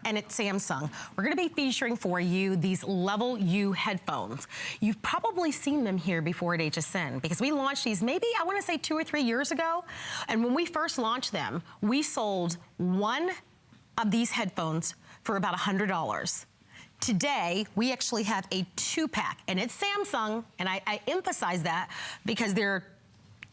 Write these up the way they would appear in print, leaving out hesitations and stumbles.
and it's Samsung. We're gonna be featuring for you these Level U headphones. You've probably seen them here before at HSN because we launched these maybe, I wanna say 2 or 3 years ago. And when we first launched them, we sold one of these headphones for about $100. Today, we actually have a 2-pack, and it's Samsung, and I emphasize that because there are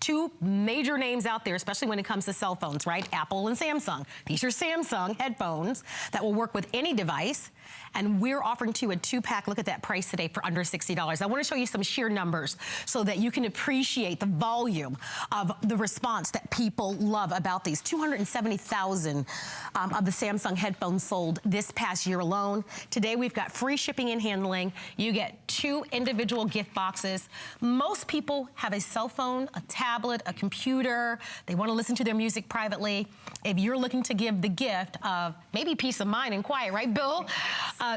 2 major names out there, especially when it comes to cell phones, right? Apple and Samsung. These are Samsung headphones that will work with any device. And we're offering to you a 2-pack. Look at that price today for under $60. I want to show you some sheer numbers so that you can appreciate the volume of the response that people love about these. 270,000 of the Samsung headphones sold this past year alone. Today we've got free shipping and handling. You get 2 individual gift boxes. Most people have a cell phone, a tablet, a computer. They want to listen to their music privately. If you're looking to give the gift of maybe peace of mind and quiet, right, Bill?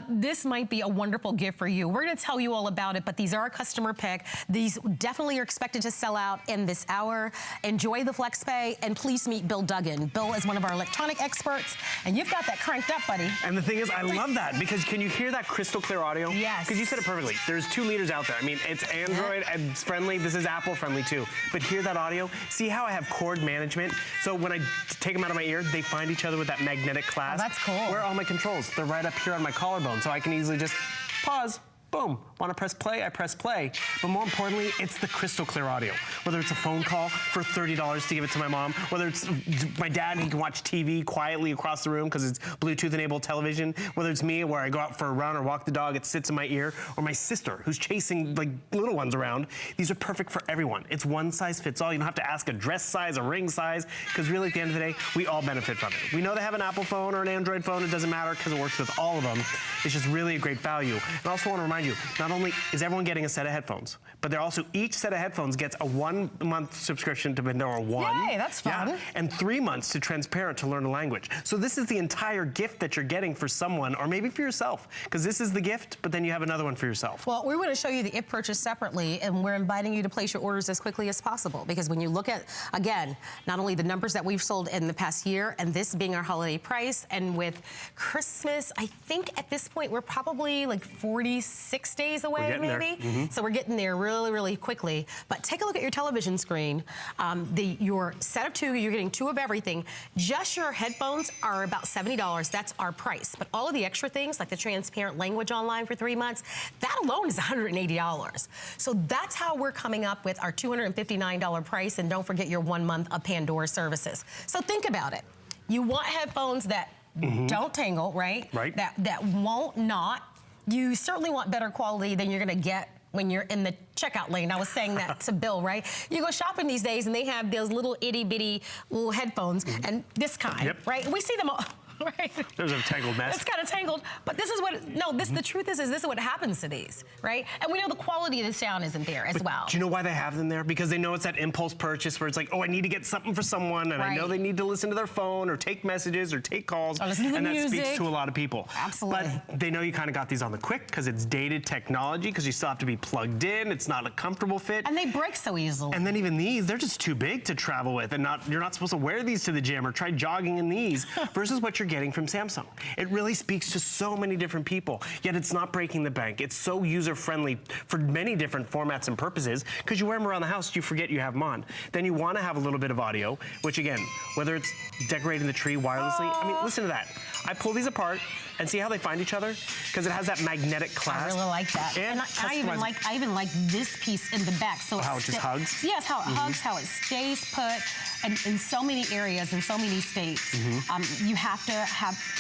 This might be a wonderful gift for you. We're gonna tell you all about it, but these are a customer pick. These definitely are expected to sell out in this hour. Enjoy the flex pay, and please meet Bill Duggan. Bill is one of our electronic experts, and you've got that cranked up, buddy. And the thing is, I love that, because can you hear that crystal clear audio? Yes. Because you said it perfectly. There's 2 leaders out there. I mean, it's Android and it's friendly. This is Apple friendly too. But hear that audio? See how I have cord management? So when I take them out of my ear, they find each other with that magnetic clasp. Oh, that's cool. Where are all my controls? They're right up here on my collarbone, so I can easily just pause. Boom. Want to press play? I press play. But more importantly, it's the crystal clear audio. Whether it's a phone call for $30 to give it to my mom, whether it's my dad, he can watch TV quietly across the room because it's Bluetooth-enabled television, whether it's me where I go out for a run or walk the dog, it sits in my ear, or my sister who's chasing like little ones around. These are perfect for everyone. It's one size fits all. You don't have to ask a dress size, a ring size, because really at the end of the day, we all benefit from it. We know they have an Apple phone or an Android phone. It doesn't matter because it works with all of them. It's just really a great value. And I also want to remind you, not only is everyone getting a set of headphones, but they're also, each set of headphones gets a 1-month subscription to Pandora One. Yay, that's fun. Yeah, and 3 months to Transparent to learn a language. So this is the entire gift that you're getting for someone, or maybe for yourself, because this is the gift, but then you have another one for yourself. Well, we want to show you the if purchase separately, and we're inviting you to place your orders as quickly as possible, because when you look at, again, not only the numbers that we've sold in the past year, and this being our holiday price, and with Christmas, I think at this point we're probably like 46 days away, maybe. So we're getting there really, really quickly. But take a look at your television screen. Your set of 2, you're getting 2 of everything. Just your headphones are about $70. That's our price. But all of the extra things, like the transparent language online for 3 months, that alone is $180. So that's how we're coming up with our $259 price. And don't forget your 1 month of Pandora services. So think about it. You want headphones that don't tangle, right? Right. That won't knot. You certainly want better quality than you're gonna get when you're in the checkout lane. I was saying that to Bill, right? You go shopping these days and they have those little itty bitty little headphones and this kind, right? We see them all. Right? There's a tangled mess. It's kind of tangled, but this is what, no, this, the truth is this is what happens to these, right? And we know the quality of the sound isn't there as well. Do you know why they have them there? Because they know it's that impulse purchase where it's like, oh, I need to get something for someone, and I know they need to listen to their phone or take messages or take calls, or listen to and the music. That speaks to a lot of people. Absolutely. But they know you kind of got these on the quick because it's dated technology, because you still have to be plugged in. It's not a comfortable fit. And they break so easily. And then even these, they're just too big to travel with, and you're not supposed to wear these to the gym or try jogging in these versus what you're getting from Samsung. It really speaks to so many different people, yet it's not breaking the bank. It's so user-friendly for many different formats and purposes, because you wear them around the house, you forget you have them on. Then you want to have a little bit of audio, which again, whether it's decorating the tree wirelessly, I mean, listen to that. I pull these apart and see how they find each other, because it has that magnetic clasp. I really like that. And I even like this piece in the back. So how it just hugs? Yes, how it hugs, how it stays put, and in so many areas, in so many states. You have to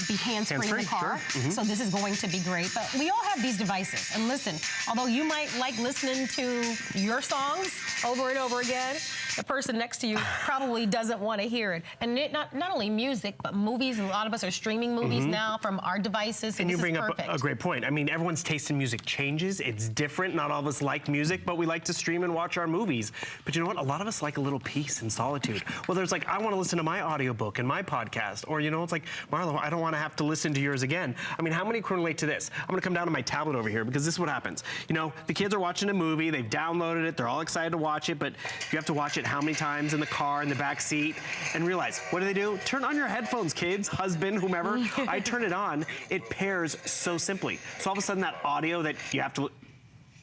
be hands-free in the car. So this is going to be great. But we all have these devices. And listen, although you might like listening to your songs over and over again, the person next to you probably doesn't want to hear it. And not only music, but movies. A lot of us are streaming movies now from our devices. And you bring up a great point. I mean, everyone's taste in music changes. It's different. Not all of us like music, but we like to stream and watch our movies. But you know what? A lot of us like a little peace and solitude. Whether it's like, I want to listen to my audiobook and my podcast, or, you know, it's like, Marlo, I don't want to have to listen to yours again. I mean, how many can relate to this? I'm going to come down to my tablet over here, because this is what happens. You know, the kids are watching a movie. They've downloaded it. They're all excited to watch it, but you have to watch it it how many times in the car, in the back seat, and realize, what do they do? Turn on your headphones, kids, husband, whomever. I turn it on, it pairs so simply. So all of a sudden that audio that you have to,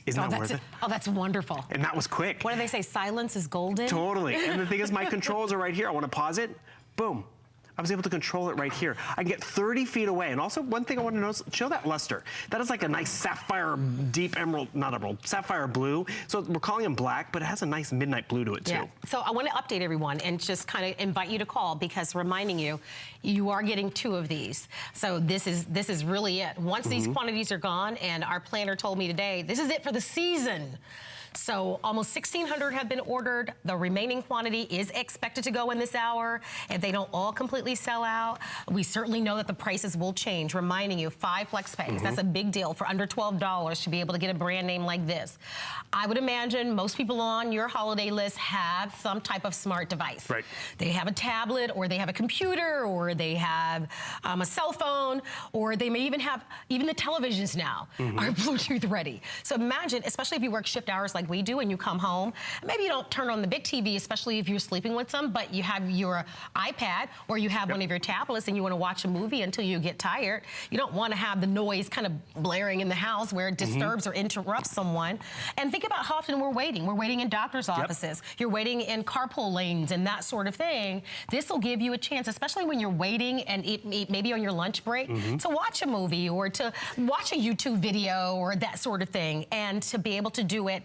isn't that worth it? Oh, that's wonderful. And that was quick. What do they say, silence is golden? Totally, and the thing is my controls are right here. I wanna pause it, boom. I was able to control it right here. I can get 30 feet away. And also, one thing I want to notice, show that luster. That is like a nice sapphire, deep emerald, not emerald, sapphire blue. So we're calling them black, but it has a nice midnight blue to it too. Yeah. So I want to update everyone and just kind of invite you to call, because reminding you, you are getting 2 of these. So this is really it. Once these quantities are gone, and our planner told me today, this is it for the season. So almost 1,600 have been ordered. The remaining quantity is expected to go in this hour. If they don't all completely sell out, we certainly know that the prices will change. Reminding you, 5 flex pays. That's a big deal for under $12 to be able to get a brand name like this. I would imagine most people on your holiday list have some type of smart device. Right. They have a tablet, or they have a computer, or they have a cell phone, or they may even have, even the televisions now are Bluetooth ready. So imagine, especially if you work shift hours like we do and you come home, maybe you don't turn on the big TV, especially if you're sleeping with some, but you have your iPad, or you have one of your tablets and you want to watch a movie until you get tired. You don't want to have the noise kind of blaring in the house where it disturbs or interrupts someone. And think about how often we're waiting. We're waiting in doctor's offices. You're waiting in carpool lanes and that sort of thing. This will give you a chance, especially when you're waiting and maybe on your lunch break, to watch a movie or to watch a YouTube video or that sort of thing, and to be able to do it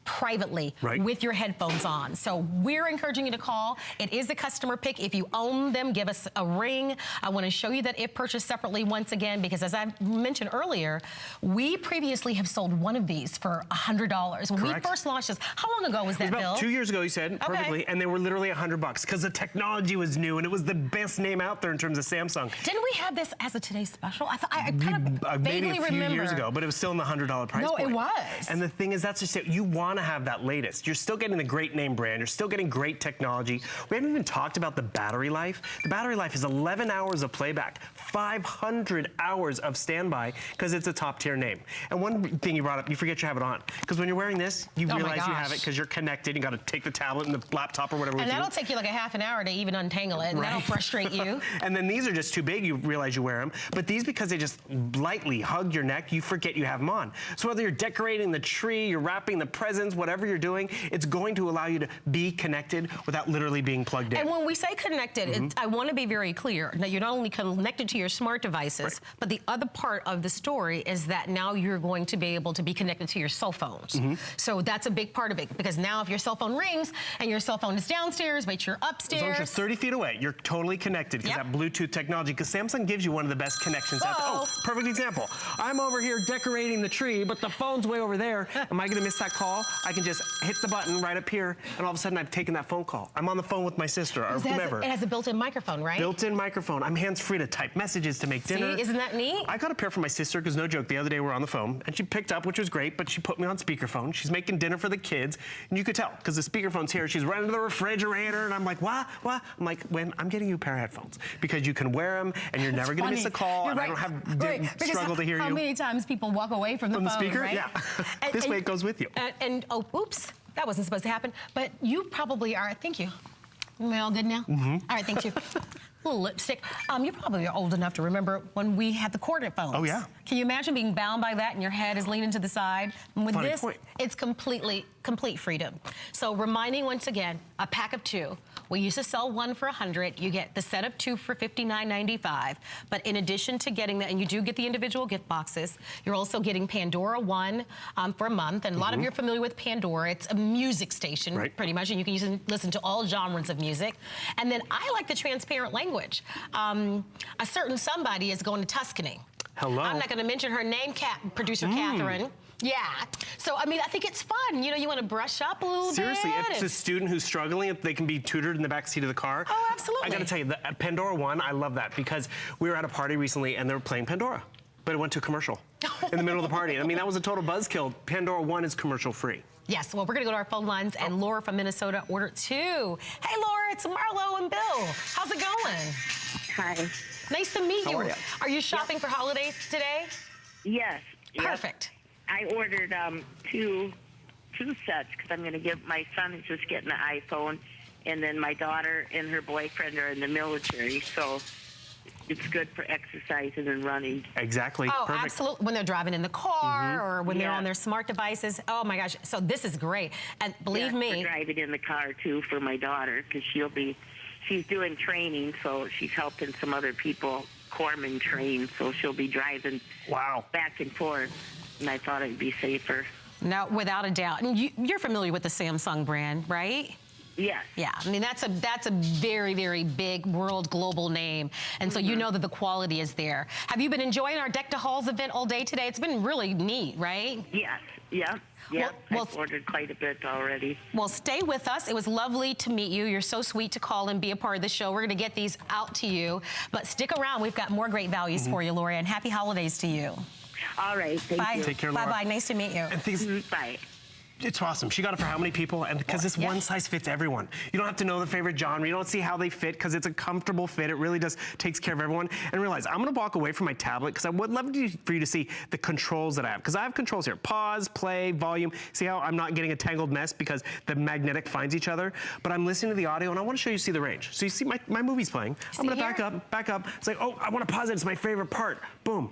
privately with your headphones on. So we're encouraging you to call. It is a customer pick. If you own them, give us a ring. I want to show you that if purchased separately once again, because as I mentioned earlier, we previously have sold one of these for $100. When we first launched this, how long ago was that, Bill? Bill? 2 years ago, you said, perfectly, and they were literally $100 because the technology was new and it was the best name out there in terms of Samsung. Didn't we have this as a Today Special? I kind of maybe vaguely a few remember. years ago, but it was still in the $100 price point. No, it was. And the thing is, that's just it. You want to have that latest. You're still getting the great name brand. You're still getting great technology. We haven't even talked about the battery life. The battery life is 11 hours of playback, 500 hours of standby, because it's a top tier name. And one thing you brought up, you forget you have it on. Because when you're wearing this, you realize you have it because you're connected. You got to take the tablet and the laptop or whatever. And that'll take you like a half an hour to even untangle it, and that'll frustrate you. And then these are just too big, you realize you wear them. But these, because they just lightly hug your neck, you forget you have them on. So whether you're decorating the tree, you're wrapping the presents, whatever you're doing, it's going to allow you to be connected without literally being plugged in. And when we say connected, I want to be very clear. Now, you're not only connected to your smart devices, but the other part of the story is that now you're going to be able to be connected to your cell phones. So that's a big part of it, because now if your cell phone rings and your cell phone is downstairs, but you're upstairs. As long as you're 30 feet away, you're totally connected, because that Bluetooth technology, because Samsung gives you one of the best connections out there. Oh, perfect example. I'm over here decorating the tree, but the phone's way over there. Am I going to miss that call? I can just hit the button right up here, and all of a sudden I've taken that phone call. I'm on the phone with my sister or whomever. It has a built-in microphone, right? Built-in microphone. I'm hands-free to type messages, to make dinner. See, isn't that neat? I got a pair for my sister, because no joke, the other day we were on the phone, and she picked up, which was great, but she put me on speakerphone. She's making dinner for the kids, and you could tell, because the speakerphone's here. She's running to the refrigerator, and I'm like, what? I'm like, I'm getting you a pair of headphones, because you can wear them, and you're never going to miss a call, and I don't have struggle to hear you. How many times people walk away from the phone, speaker? right? Yeah. This way it goes with you. And oh, oops, that wasn't supposed to happen. But you probably are, thank you. Am I all good now? All right, thank you. A little lipstick. You probably are old enough to remember when we had the corded phones. Oh, yeah. Can you imagine being bound by that and your head is leaning to the side? And with Funny this, point. it's complete freedom. So reminding once again, a pack of 2. We used to sell one for $100. You get the set of 2 for $59.95. But in addition to getting that, and you do get the individual gift boxes, you're also getting Pandora One for a month. And a lot of you are familiar with Pandora. It's a music station, pretty much, and you can use it, listen to all genres of music. And then I like the transparent language. A certain somebody is going to Tuscany. Hello. I'm not going to mention her name, producer Catherine. Yeah. So, I mean, I think it's fun. You know, you want to brush up a little bit. Seriously, if it's a student who's struggling, if they can be tutored in the back seat of the car. Oh, absolutely. I got to tell you, the Pandora One, I love that, because we were at a party recently and they were playing Pandora, but it went to a commercial in the middle of the party. I mean, that was a total buzzkill. Pandora One is commercial free. Yes, well, we're going to go to our phone lines, and Laura from Minnesota ordered 2. Hey, Laura, it's Marlo and Bill. How's it going? Hi. Nice to meet you. How are you? Are you shopping for holidays today? Yes. Perfect. I ordered 2 2 sets because I'm going to give my son is just getting the iPhone, and then my daughter and her boyfriend are in the military, so it's good for exercising and running. Exactly. Oh, Perfect. absolutely. When they're driving in the car or when they're on their smart devices. Oh my gosh. So this is great. And believe me, for driving in the car too for my daughter because she's doing training, so she's helping some other people corpsman train, so she'll be driving back and forth. And I thought it'd be safer. no, without a doubt. And you're familiar with the Samsung brand, right? Yes. Yeah, I mean, that's a very, very big world global name. And so you know that the quality is there. Have you been enjoying our Deck to Halls event all day today? It's been really neat, right? Yes. Yeah. Yeah. Well, I've ordered quite a bit already. Well, stay with us. It was lovely to meet you. You're so sweet to call and be a part of the show. We're going to get these out to you. But stick around. We've got more great values for you, Lori, and happy holidays to you. All right. Thank you. Take care, Laura. Bye-bye. Nice to meet you. And Bye. it's awesome. She got it for how many people? And because this one size fits everyone. You don't have to know the favorite genre. You don't see how they fit because it's a comfortable fit. It really does takes care of everyone. And realize I'm going to walk away from my tablet because I would love for you to see the controls that I have. Because I have controls here. Pause, play, volume. See how I'm not getting a tangled mess because the magnetic finds each other. But I'm listening to the audio and I want to show you see the range. So you see my movie's playing. I'm going to back up. It's like, oh, I want to pause it. It's my favorite part. Boom.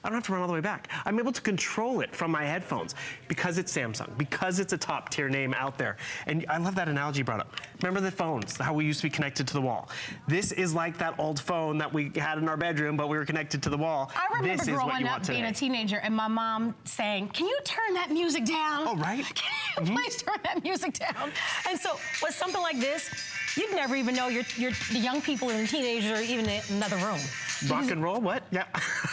I don't have to run all the way back. I'm able to control it from my headphones because it's Samsung, because it's a top tier name out there. And I love that analogy you brought up. Remember the phones, how we used to be connected to the wall. This is like that old phone that we had in our bedroom, but we were connected to the wall. I remember this is what growing you up want today. being a teenager and my mom saying, can you turn that music down? Oh, right. Can you please turn that music down? And so with something like this, you'd never even know the young people and teenagers are even in another room. Rock and roll, what? Yeah.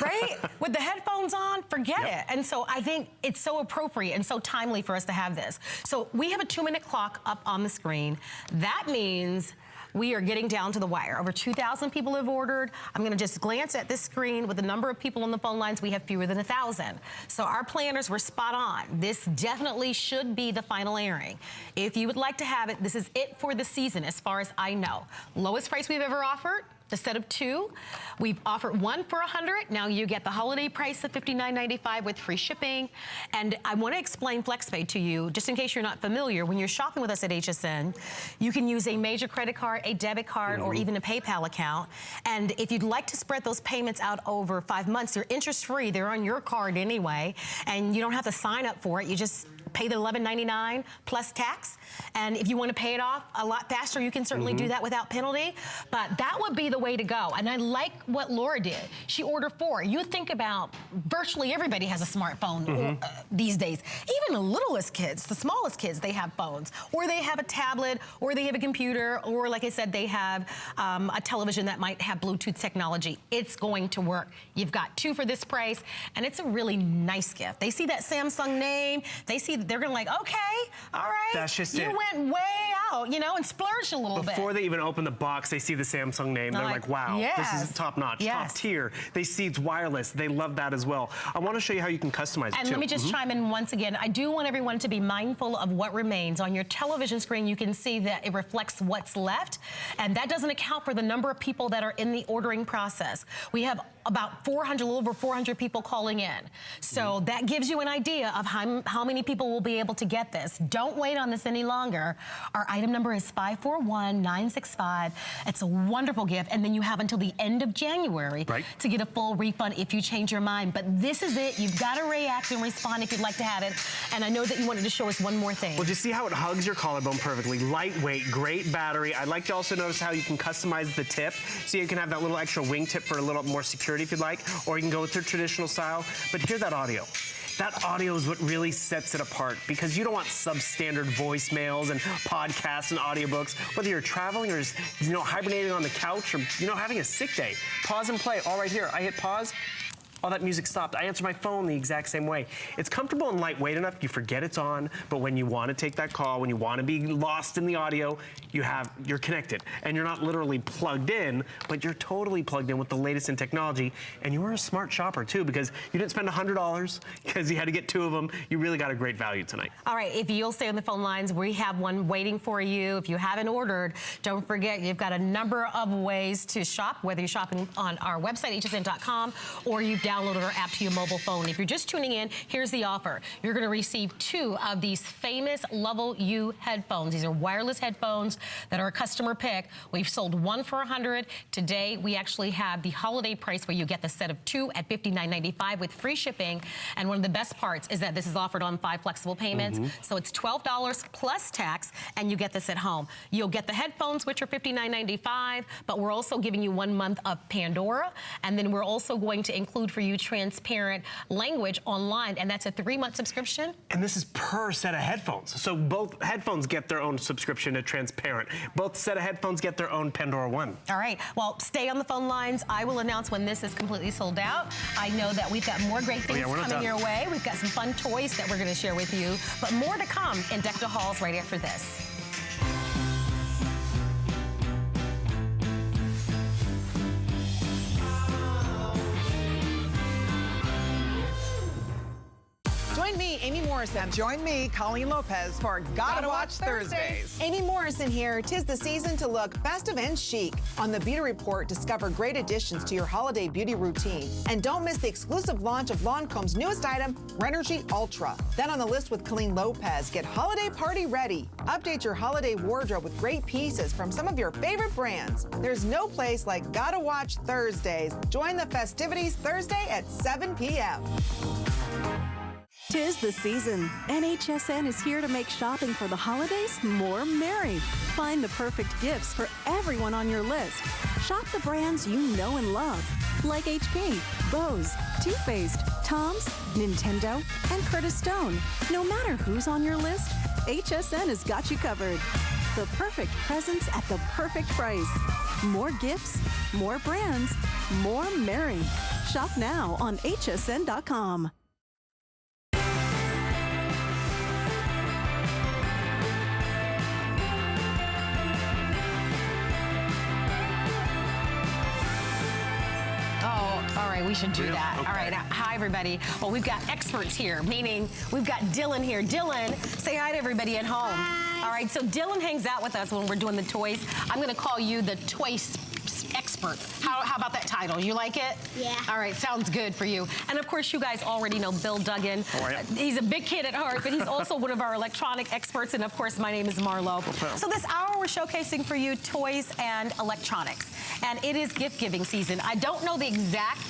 Right? With the headphones on, forget it. And so I think it's so appropriate and so timely for us to have this. So we have a 2-minute clock up on the screen. That means we are getting down to the wire. Over 2,000 people have ordered. I'm going to just glance at this screen with the number of people on the phone lines. We have fewer than 1,000. So our planners were spot on. This definitely should be the final airing. If you would like to have it, this is it for the season as far as I know. Lowest price we've ever offered. The set of 2. We've offered 1 for $100. Now you get the holiday price of $59.95 with free shipping. And I want to explain FlexPay to you, just in case you're not familiar. When you're shopping with us at HSN, you can use a major credit card, a debit card, or even a PayPal account. And if you'd like to spread those payments out over 5 months, they're interest-free. They're on your card anyway. And you don't have to sign up for it. You just pay the $11.99 plus tax. And if you want to pay it off a lot faster, you can certainly do that without penalty. But that would be the way to go. And I like what Laura did. She ordered 4. You think about virtually everybody has a smartphone these days. Even the littlest kids, the smallest kids, they have phones. Or they have a tablet, or they have a computer, or like I said, they have a television that might have Bluetooth technology. It's going to work. You've got 2 for this price, and it's a really nice gift. They see that Samsung name, they're gonna like, okay, all right. That's just you it. went way out, you know, and splurged a little bit. Before they even open the box, they see the Samsung name. They're like, wow, this is top notch, top tier. They see it's wireless. They love that as well. I want to show you how you can customize it too. And let me just chime in once again. I do want everyone to be mindful of what remains. On your television screen, you can see that it reflects what's left. And that doesn't account for the number of people that are in the ordering process. We have about 400, a little over 400 people calling in. So that gives you an idea of how many people will be able to get this. Don't wait on this any longer. Our item number is 541965. It's a wonderful gift. And then you have until the end of January to get a full refund if you change your mind. But this is it. You've got to react and respond if you'd like to have it. And I know that you wanted to show us one more thing. Well, just see how it hugs your collarbone perfectly. Lightweight, great battery. I'd like to also notice how you can customize the tip. So you can have that little extra wing tip for a little more security if you'd like, or you can go with the traditional style. But hear that audio. That audio is what really sets it apart, because you don't want substandard voicemails and podcasts and audiobooks, whether you're traveling or just, hibernating on the couch or, having a sick day. Pause and play, all right here. I hit pause. All that music stopped. I answer my phone the exact same way. It's comfortable and lightweight enough, you forget it's on, but when you want to take that call, when you want to be lost in the audio, you're connected. And you're not literally plugged in, but you're totally plugged in with the latest in technology. And you're a smart shopper too, because you didn't spend $100 because you had to get 2 of them. You really got a great value tonight. All right, if you'll stay on the phone lines, we have one waiting for you. If you haven't ordered, don't forget, you've got a number of ways to shop, whether you're shopping on our website, hsn.com, or you've downloaded our app to your mobile phone. If you're just tuning in, here's the offer. You're going to receive 2 of these famous Level U headphones. These are wireless headphones that are a customer pick. We've sold 1 for $100. Today, we actually have the holiday price where you get the set of 2 at $59.95 with free shipping. And one of the best parts is that this is offered on 5 flexible payments. So it's $12 plus tax, and you get this at home. You'll get the headphones, which are $59.95, but we're also giving you 1 month of Pandora, and then we're also going to include for you transparent language online, and that's a 3-month subscription. And this is per set of headphones. So both headphones get their own subscription to transparent. Both set of headphones get their own Pandora One. All right, well, stay on the phone lines. I will announce when this is completely sold out. I know that we've got more great things coming your way. We've got some fun toys that we're going to share with you, but more to come in Deck the Halls right after this. Join me, Amy Morrison. Join me, Colleen Lopez, for Gotta Watch Thursdays. Amy Morrison here. 'Tis the season to look festive and chic. On the Beauty Report, discover great additions to your holiday beauty routine. And don't miss the exclusive launch of Lancome's newest item, Renergy Ultra. Then on the list with Colleen Lopez, get holiday party ready. Update your holiday wardrobe with great pieces from some of your favorite brands. There's no place like Gotta Watch Thursdays. Join the festivities Thursday at 7 p.m. 'Tis the season, and HSN is here to make shopping for the holidays more merry. Find the perfect gifts for everyone on your list. Shop the brands you know and love, like HP, Bose, Too Faced, Tom's, Nintendo, and Curtis Stone. No matter who's on your list, HSN has got you covered. The perfect presents at the perfect price. More gifts, more brands, more merry. Shop now on hsn.com. We should do that. Okay. All right. Hi, everybody. Well, we've got experts here, meaning we've got Dylan here. Dylan, say hi to everybody at home. Hi. All right. So Dylan hangs out with us when we're doing the toys. I'm going to call you the toy expert. How about that title? You like it? Yeah. All right. Sounds good for you. And, of course, you guys already know Bill Duggan. He's a big kid at heart, but he's also one of our electronic experts. And, of course, my name is Marlo. So this hour, we're showcasing for you toys and electronics. And it is gift-giving season. I don't know the exact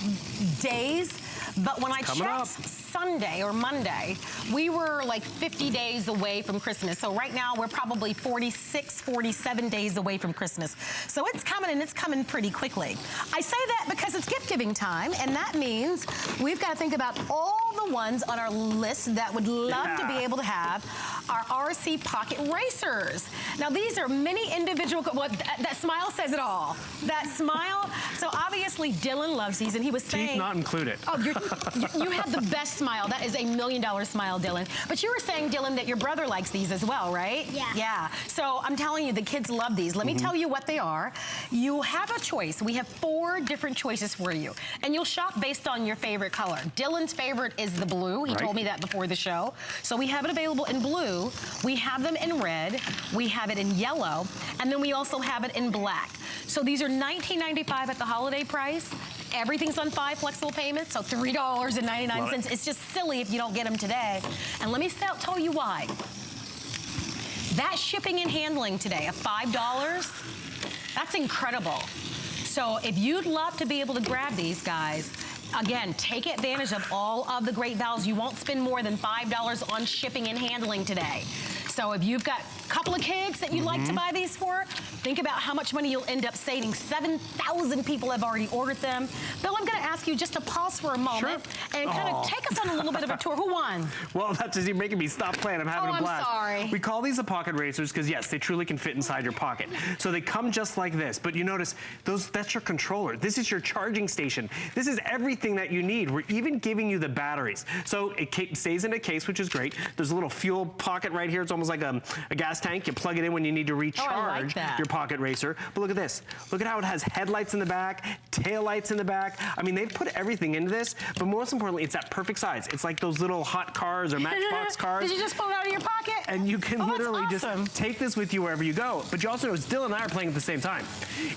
days, but when I checked Sunday or Monday, we were like 50 days away from Christmas. So right now, we're probably 46, 47 days away from Christmas. So it's coming, and it's coming pretty quickly. I say that because it's gift-giving time, and that means we've got to think about all the ones on our list that would love to be able to have our RC Pocket Racers. Now, these are many individual, that smile says it all. That smile. So obviously, Dylan loves these, and he was saying— Teeth not included. Oh, you have the best smile. That is $1 million smile, Dylan. But you were saying, Dylan, that your brother likes these as well, right? Yeah. Yeah. So I'm telling you, the kids love these. Let me tell you what they are. You have a choice. We have 4 different choices for you. And you'll shop based on your favorite color. Dylan's favorite is the blue. He told me that before the show. So we have it available in blue. We have them in red. We have it in yellow. And then we also have it in black. So these are $19.95 at the holiday price. Everything's on 5 flexible payments, so $3.99. It's just silly if you don't get them today. And let me tell you why. That shipping and handling today of $5, that's incredible. So if you'd love to be able to grab these, guys, again, take advantage of all of the great values. You won't spend more than $5 on shipping and handling today. So if you've got a couple of kids that you'd like to buy these for, think about how much money you'll end up saving. 7,000 people have already ordered them. Bill, I'm going to ask you just to pause for a moment and kind of take us on a little bit of a tour. Who won? Well, that's just you making me stop playing. I'm having a blast. I'm sorry. We call these the pocket racers because, yes, they truly can fit inside your pocket. So they come just like this. But you notice, that's your controller. This is your charging station. This is everything that you need. We're even giving you the batteries. So it stays in a case, which is great. There's a little fuel pocket right here. It's almost like a gas tank. You plug it in when you need to recharge your pocket racer. But look at this. Look at how it has headlights in the back, tail lights in the back. I mean, they've put everything into this, but most importantly, it's that perfect size. It's like those little hot cars or Matchbox cars. Did you just pull it out of your pocket? And you can literally just take this with you wherever you go. But you also notice Dylan and I are playing at the same time.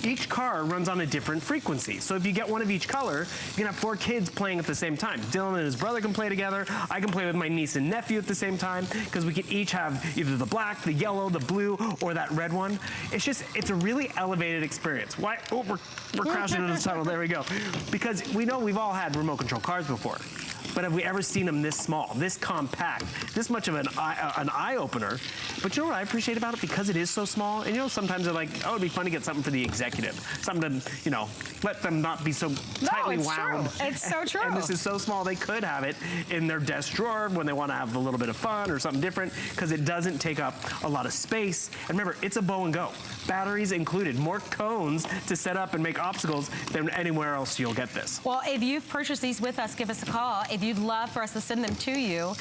Each car runs on a different frequency. So if you get one of each color, you can have 4 kids playing at the same time. Dylan and his brother can play together. I can play with my niece and nephew at the same time because we can each have either the black, the yellow, the blue, or that red one. It's a really elevated experience. Why? Oh, we're crashing into the tunnel. There we go. Because we know we've all had remote control cars before. But have we ever seen them this small, this compact, this much of an eye-opener? But you know what I appreciate about it? Because it is so small, and you know, sometimes they're like, oh, it'd be fun to get something for the executive. Something to, you know, let them not be so tightly wound. True. It's so true. And this is so small, they could have it in their desk drawer when they want to have a little bit of fun or something different, because it doesn't take up a lot of space. And remember, it's a bow and go. Batteries included, more cones to set up and make obstacles than anywhere else you'll get this. Well, if you've purchased these with us, give us a call. If you'd love for us to send them to you,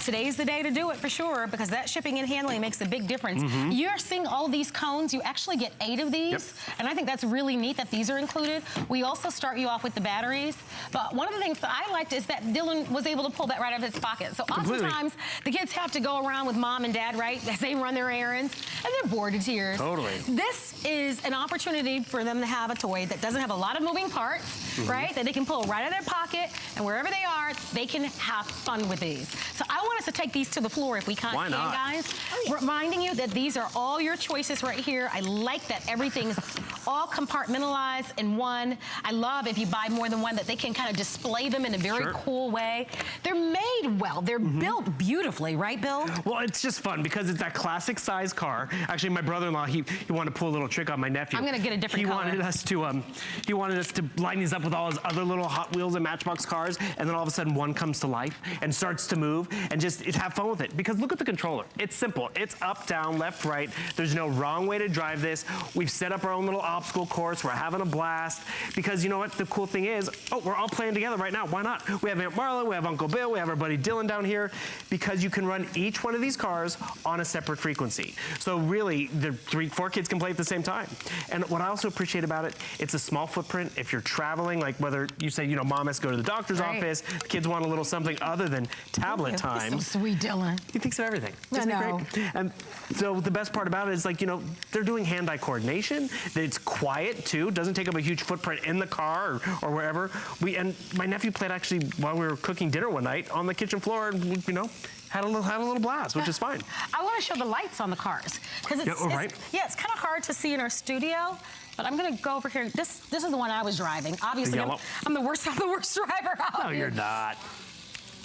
today's the day to do it for sure, because that shipping and handling makes a big difference. You're seeing all these cones. You actually get 8 of these, and I think that's really neat that these are included. We also start you off with the batteries, but one of the things that I liked is that Dylan was able to pull that right out of his pocket. So oftentimes, the kids have to go around with mom and dad, right, as they run their errands, and they're bored to tears. Totally. This is an opportunity for them to have a toy that doesn't have a lot of moving parts, right, that they can pull right out of their pocket, and wherever they are, they can have fun with these. So I want us to take these to the floor if we can, guys. Reminding you that these are all your choices right here. I like that everything's all compartmentalized in one. I love if you buy more than one that they can kind of display them in a very cool way. They're made well. They're built beautifully, right, Bill? Well, it's just fun because it's that classic size car. Actually, my brother-in-law, he wanted to pull a little trick on my nephew. I'm gonna get a different color. He wanted us to line these up with all his other little Hot Wheels and Matchbox cars, and then all of a sudden one comes to life and starts to move, and just have fun with it. Because look at the controller. It's simple. It's up, down, left, right. There's no wrong way to drive this. We've set up our own little obstacle course. We're having a blast. Because you know what? The cool thing is, we're all playing together right now. Why not? We have Aunt Marla, we have Uncle Bill, we have our buddy Dylan down here. Because you can run each one of these cars on a separate frequency. So really, the 4 kids can play at the same time. And what I also appreciate about it, it's a small footprint. If you're traveling, like whether you say, you know, mom has to go to the doctor's office, the kids want a little something other than tablet time. He's so sweet, Dylan. He thinks of everything. I Isn't know. it great? And so the best part about it is, like, you know, they're doing hand-eye coordination. It's quiet too. Doesn't take up a huge footprint in the car or wherever. And my nephew played actually while we were cooking dinner one night on the kitchen floor, and you know, had a little blast, which is fine. I want to show the lights on the cars because it's kind of hard to see in our studio. But I'm going to go over here. This is the one I was driving. Obviously, I'm the worst driver out No, you're not.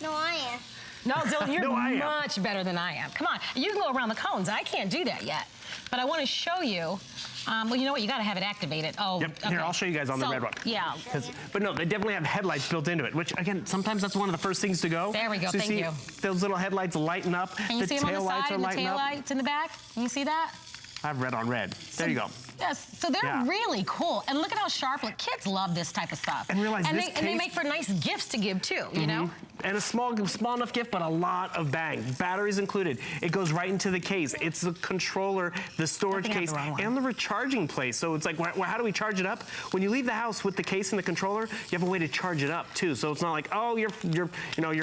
No, I am. No, Dylan, you're much better than I am. Come on, you can go around the cones. I can't do that yet. But I want to show you. Well, you know what? You got to have it activated. Oh, okay. Here, I'll show you guys on the red one. Yeah. But no, they definitely have headlights built into it, which, again, sometimes that's one of the first things to go. There we go. So Thank you. Those little headlights lighten up. Can you see them on the side and the tail lights in the back? Can you see that? I have red on red. There you go. Yes, so they're really cool. And look at how sharp, like, kids love this type of stuff. And realize and they make for nice gifts to give too, you know? And a small enough gift, but a lot of bang. Batteries included. It goes right into the case. It's the controller, the storage case, and the recharging place. So it's like, how do we charge it up? When you leave the house with the case and the controller, you have a way to charge it up too. So it's not like, oh, your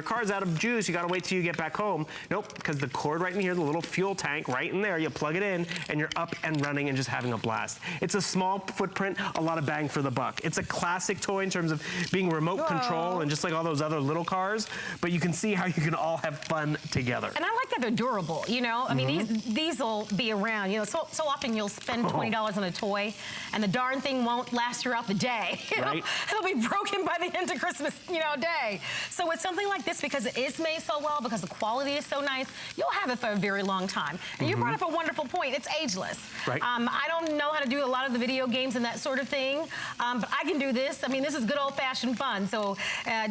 car's out of juice. You got to wait till you get back home. Nope, because the cord right in here, the little fuel tank right in there. You plug it in, and you're up and running and just having a blast. It's a small footprint, a lot of bang for the buck. It's a classic toy in terms of being remote control and just like all those other little cars. But you can see how you can all have fun together. And I like that they're durable, you know? I mean, these will be around. You know, so often you'll spend $20 on a toy, and the darn thing won't last throughout the day. You know? It'll be broken by the end of Christmas, day. So with something like this, because it is made so well, because the quality is so nice, you'll have it for a very long time. And you brought up a wonderful point. It's ageless. I don't know how to do a lot of the video games and that sort of thing, but I can do this. I mean, this is good old-fashioned fun. So,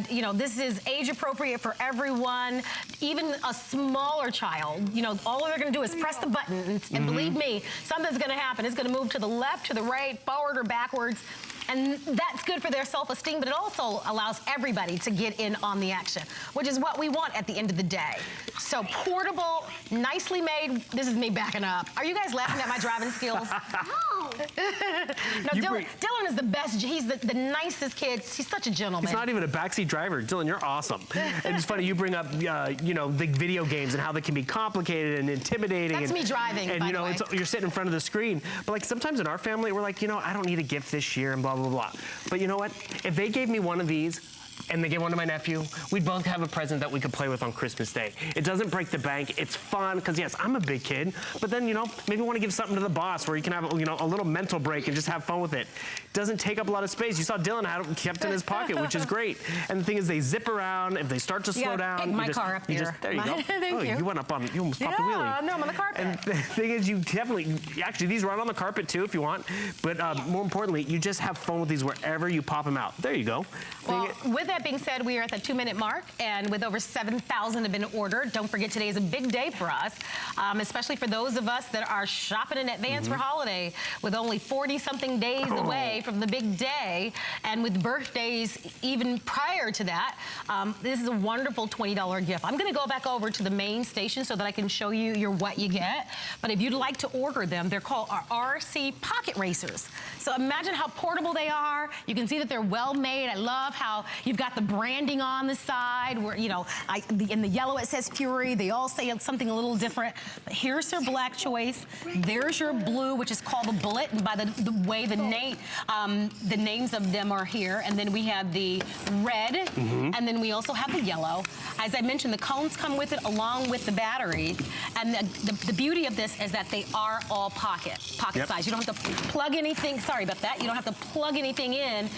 you know, this is age-appropriate for everyone, even a smaller child. You know, all they're going to do is press the button, and believe me, something's going to happen. It's going to move to the left, to the right, forward, or backwards. And that's good for their self-esteem, but it also allows everybody to get in on the action, which is what we want at the end of the day. So portable, nicely made. This is me backing up. Are you guys laughing at my driving skills? No. No, Dylan is the best. He's the nicest kid. He's such a gentleman. He's not even a backseat driver. Dylan, you're awesome. And it's funny, you bring up, you know, the video games and how they can be complicated and intimidating. That's me driving, and by you know, the way. you're sitting in front of the screen. But like sometimes in our family, we're like, you know, I don't need a gift this year and blah, blah, blah. But you know what? If they gave me one of these, and they gave one to my nephew, we'd both have a present that we could play with on Christmas Day. It doesn't break the bank. It's fun, because yes, I'm a big kid, but then, you know, maybe want to give something to the boss where you can have, you know, a little mental break and just have fun with it. Doesn't take up a lot of space. You saw Dylan had it kept in his pocket, which is great. And the thing is, they zip around. If they start to slow down, pick my car up there. There you go. Thank you. You went up on, you almost popped the wheelie. No, I'm on the carpet. And the thing is, you definitely, actually, these run on the carpet too if you want, but more importantly, you just have fun with these wherever you pop them out. There you go. Well, with that being said, we are at the 2-minute mark, and with over 7,000 have been ordered. Don't forget, today is a big day for us, especially for those of us that are shopping in advance for holiday, with only 40-something days away from the big day, and with birthdays even prior to that. This is a wonderful $20 gift. I'm going to go back over to the main station so that I can show you what you get. But if you'd like to order them, they're called our RC Pocket Racers. So imagine how portable they are. You can see that they're well made. I love how you've got the branding on the side where, you know, in the yellow it says Fury. They all say something a little different. But here's their black choice. There's your blue, which is called the Bullet. And by the way, the names of them are here. And then we have the red, and then we also have the yellow. As I mentioned, the cones come with it along with the batteries. And the beauty of this is that they are all pocket size. You don't have to plug anything. Sorry about that. You don't have to plug anything in.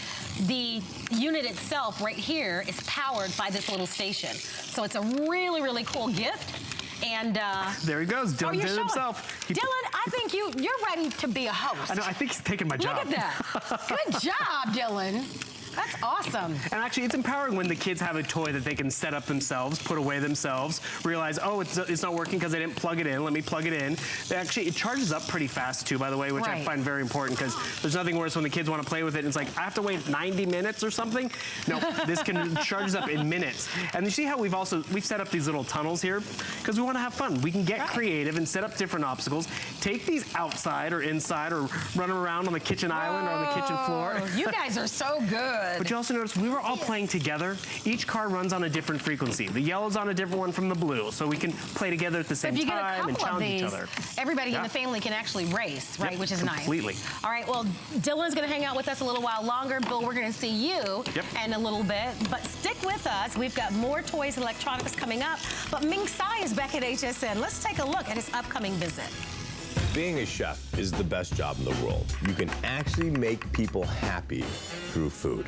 The unit itself right here is powered by this little station. So it's a really, really cool gift. And there he goes. Dylan did it himself. Dylan, I think you're ready to be a host. I know. I think he's taking my job. Look at that. Good job, Dylan. That's awesome. And actually, it's empowering when the kids have a toy that they can set up themselves, put away themselves, realize, oh, it's not working because I didn't plug it in. Let me plug it in. It charges up pretty fast, too, by the way, which I find very important, because there's nothing worse when the kids want to play with it and it's like, I have to wait 90 minutes or something. No, this can charges up in minutes. And you see how we've set up these little tunnels here because we want to have fun. We can get creative and set up different obstacles. Take these outside or inside or run them around on the kitchen island or on the kitchen floor. You guys are so good. But you also notice we were all playing together. Each car runs on a different frequency. The yellow's on a different one from the blue, so we can play together at the same time and challenge each other. Everybody in the family can actually race, right? Which is nice. Completely. All right, well, Dylan's gonna hang out with us a little while longer. Bill, we're gonna see you in a little bit, but stick with us. We've got more toys and electronics coming up, but Ming Tsai is back at HSN. Let's take a look at his upcoming visit. Being a chef is the best job in the world. You can actually make people happy through food.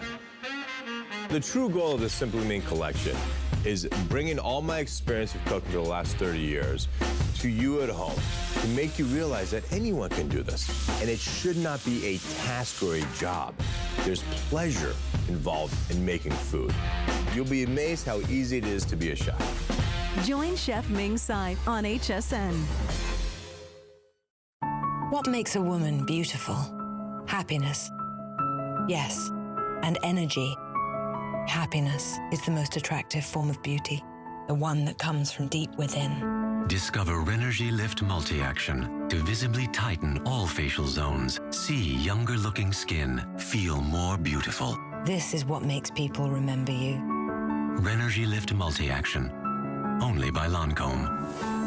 The true goal of the Simply Ming collection is bringing all my experience of cooking for the last 30 years to you at home to make you realize that anyone can do this. And it should not be a task or a job. There's pleasure involved in making food. You'll be amazed how easy it is to be a chef. Join Chef Ming Tsai on HSN. What makes a woman beautiful? Happiness. Yes, and energy. Happiness is the most attractive form of beauty, the one that comes from deep within. Discover Renergy Lift Multi-Action to visibly tighten all facial zones, see younger-looking skin, feel more beautiful. This is what makes people remember you. Renergy Lift Multi-Action, only by Lancome.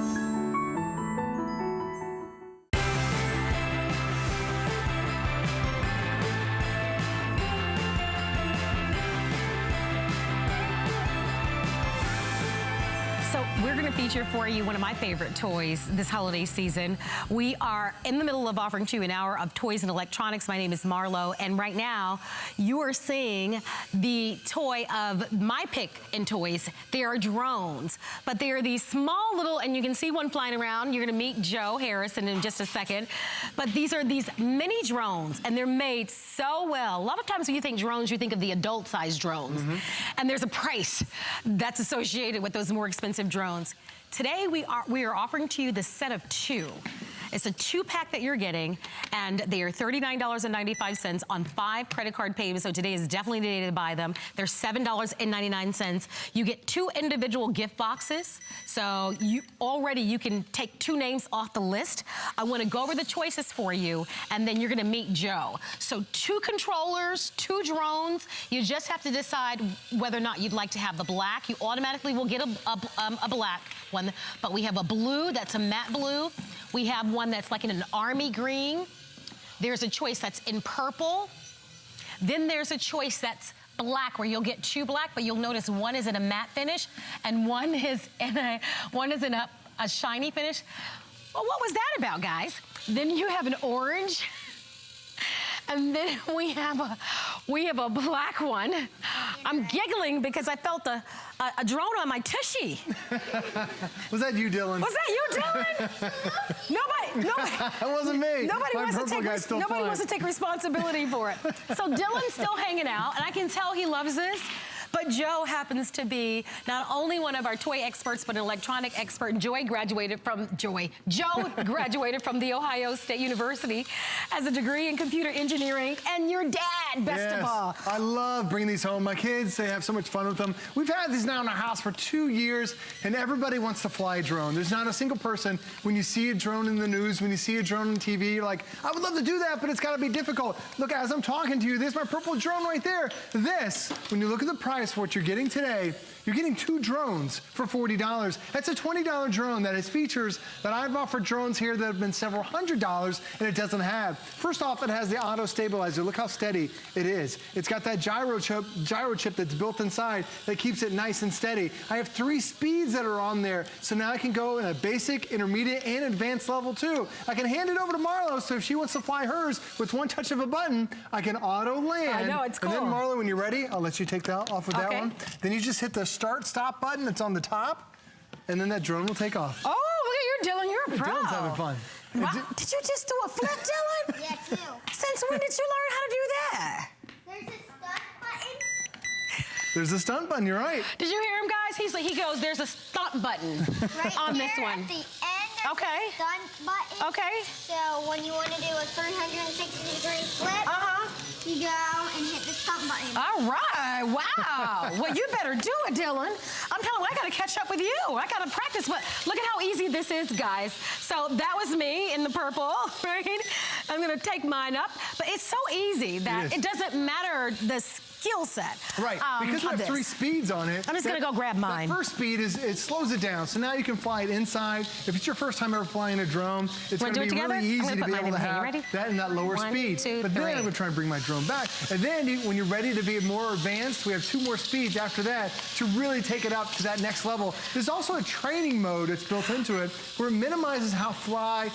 We're going to feature for you one of my favorite toys this holiday season. We are in the middle of offering to you an hour of toys and electronics. My name is Marlo, and right now you are seeing the toy of my pick in toys. They are drones, but they are these small little, and you can see one flying around. You're going to meet Joe Harrison in just a second. But these are these mini drones, and they're made so well. A lot of times when you think drones, you think of the adult-sized drones. And there's a price that's associated with those more expensive drones. Today we are offering to you the set of 2. It's a 2-pack that you're getting, and they are $39.95 on 5 credit card payments. So today is definitely the day to buy them. They're $7.99. You get 2 individual gift boxes. So you can take 2 names off the list. I want to go over the choices for you, and then you're going to meet Joe. So 2 controllers, 2 drones. You just have to decide whether or not you'd like to have the black. You automatically will get a black one, but we have a blue that's a matte blue. We have one that's like in an army green. There's a choice that's in purple. Then there's a choice that's black, where you'll get 2 black, but you'll notice one is in a matte finish and one is in a shiny finish. Well, what was that about, guys? Then you have an orange. And then we have a black one. I'm giggling because I felt a drone on my tushy. Was that you, Dylan? Was that you, Dylan? Nobody. That wasn't me. Nobody wants to take responsibility for it. So Dylan's still hanging out, and I can tell he loves this. But Joe happens to be not only one of our toy experts, but an electronic expert. Joe graduated from The Ohio State University as a degree in computer engineering, and your dad, best of all. I love bringing these home. My kids, they have so much fun with them. We've had these now in our house for 2 years, and everybody wants to fly a drone. There's not a single person, when you see a drone in the news, when you see a drone on TV, you're like, I would love to do that, but it's gotta be difficult. Look, as I'm talking to you, there's my purple drone right there. This, when you look at the price, what you're getting today, you're getting 2 drones for $40. That's a $20 drone that has features that I've offered drones here that have been several $100s, and it doesn't have. First off, it has the auto stabilizer. Look how steady it is. It's got that gyro chip that's built inside that keeps it nice and steady. I have 3 speeds that are on there, so now I can go in a basic, intermediate, and advanced level too. I can hand it over to Marlo, so if she wants to fly hers with one touch of a button, I can auto land. I know, it's cool. And then Marlo, when you're ready, I'll let you take that off with that one. Then you just hit the start-stop button that's on the top, and then that drone will take off. Oh, look at you, Dylan. You're a pro. Dylan's having fun. Wow. Did you just do a flip, Dylan? Yeah, 2. Since when did you learn how to do that? There's a start button. There's a stunt button, you're right. Did you hear him, guys? He goes, there's a stunt button on this one. At the end, there's a stunt button. Okay. So when you want to do a 360-degree flip, you go and hit the stunt button. All right, wow. Well, you better do it, Dylan. I'm telling you, I gotta catch up with you. I gotta practice, but look at how easy this is, guys. So that was me in the purple, right? I'm gonna take mine up, but it's so easy that it doesn't matter the skill set. Right, because we have 3 speeds on it. I'm just gonna go grab mine. The first speed it slows it down, so now you can fly it inside. If it's your first time ever flying a drone, it's gonna be really easy to be able to have that in that lower speed. But then I'm gonna try and bring my drone back. And then when you're ready to be more advanced, we have 2 more speeds after that to really take it up to that next level. There's also a training mode that's built into it where it minimizes how high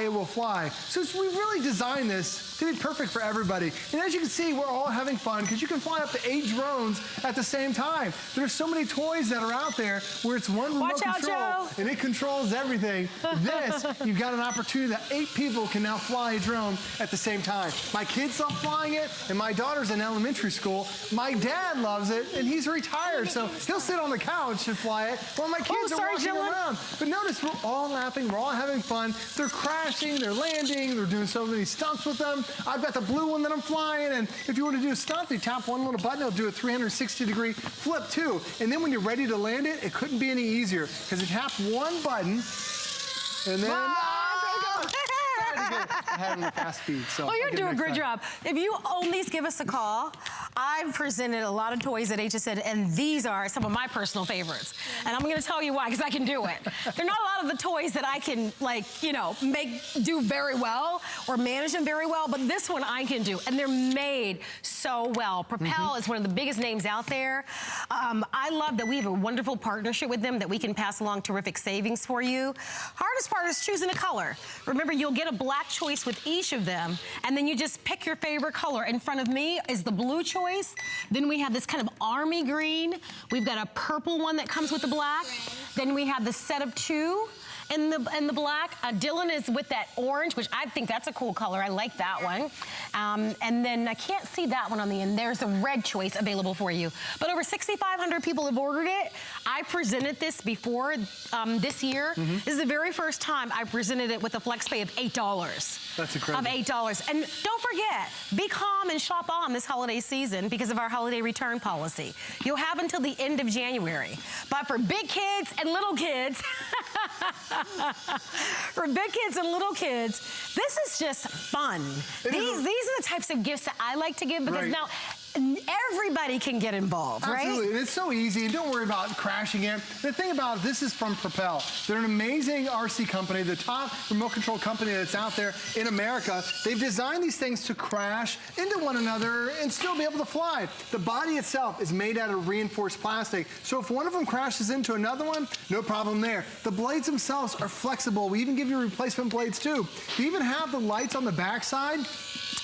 it will fly. So we really designed this to be perfect for everybody. And as you can see, we're all having fun because you can fly up to 8 drones at the same time. There's so many toys that are out there where it's one remote control and it controls everything. This, you've got an opportunity that 8 people can now fly a drone at the same time. My kids love flying it, and my daughter's in elementary school. My dad loves it, and he's retired, so he'll sit on the couch and fly it while my kids are walking around. But notice, we're all laughing, we're all having fun. They're crashing, they're landing, they're doing so many stunts with them. I've got the blue one that I'm flying, and if you want to do a stunt, you tap one little button, it'll do a 360-degree flip too. And then when you're ready to land it, it couldn't be any easier because you tap one button, and then I had them at fast speed. So well, you're doing a great job. If you own these, give us a call. I've presented a lot of toys at HSN, and these are some of my personal favorites. And I'm gonna tell you why, because I can do it. There are not a lot of the toys that I can, like, you know, do very well or manage them very well, but this one I can do, and they're made so well. Propel is one of the biggest names out there. I love that we have a wonderful partnership with them that we can pass along terrific savings for you. Hardest part is choosing a color. Remember, you'll get a black choice with each of them, and then you just pick your favorite color. In front of me is the blue choice. Then we have this kind of army green. We've got a purple one that comes with the black. Then we have the set of 2 in the black. Dylan is with that orange, which I think that's a cool color. I like that one. And then I can't see that one on the end. There's a red choice available for you. But over 6,500 people have ordered it. I I presented this before this year. This is the very first time I presented it with a flex pay of $8. That's incredible. Of $8. And don't forget, be calm and shop on this holiday season because of our holiday return policy. You'll have until the end of January. But for big kids and little kids, this is just fun. These are the types of gifts that I like to give because now everybody can get involved, right? Absolutely, and it's so easy, and don't worry about crashing it. The thing about it, this is from Propel. They're an amazing RC company, the top remote control company that's out there in America. They've designed these things to crash into one another and still be able to fly. The body itself is made out of reinforced plastic, so if one of them crashes into another one, no problem there. The blades themselves are flexible. We even give you replacement blades too. We even have the lights on the backside.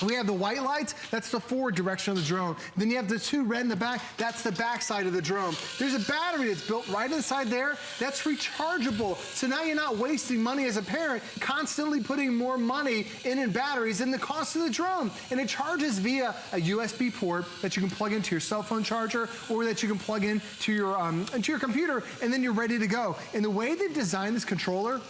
We have the white lights, that's the forward direction of the drone. Then you have the two red in the back, that's the back side of the drone. There's a battery that's built right inside there, that's rechargeable. So now you're not wasting money as a parent, constantly putting more money in batteries than the cost of the drone. And it charges via a USB port that you can plug into your cell phone charger or that you can plug into your computer, and then you're ready to go. And the way they've designed this controller,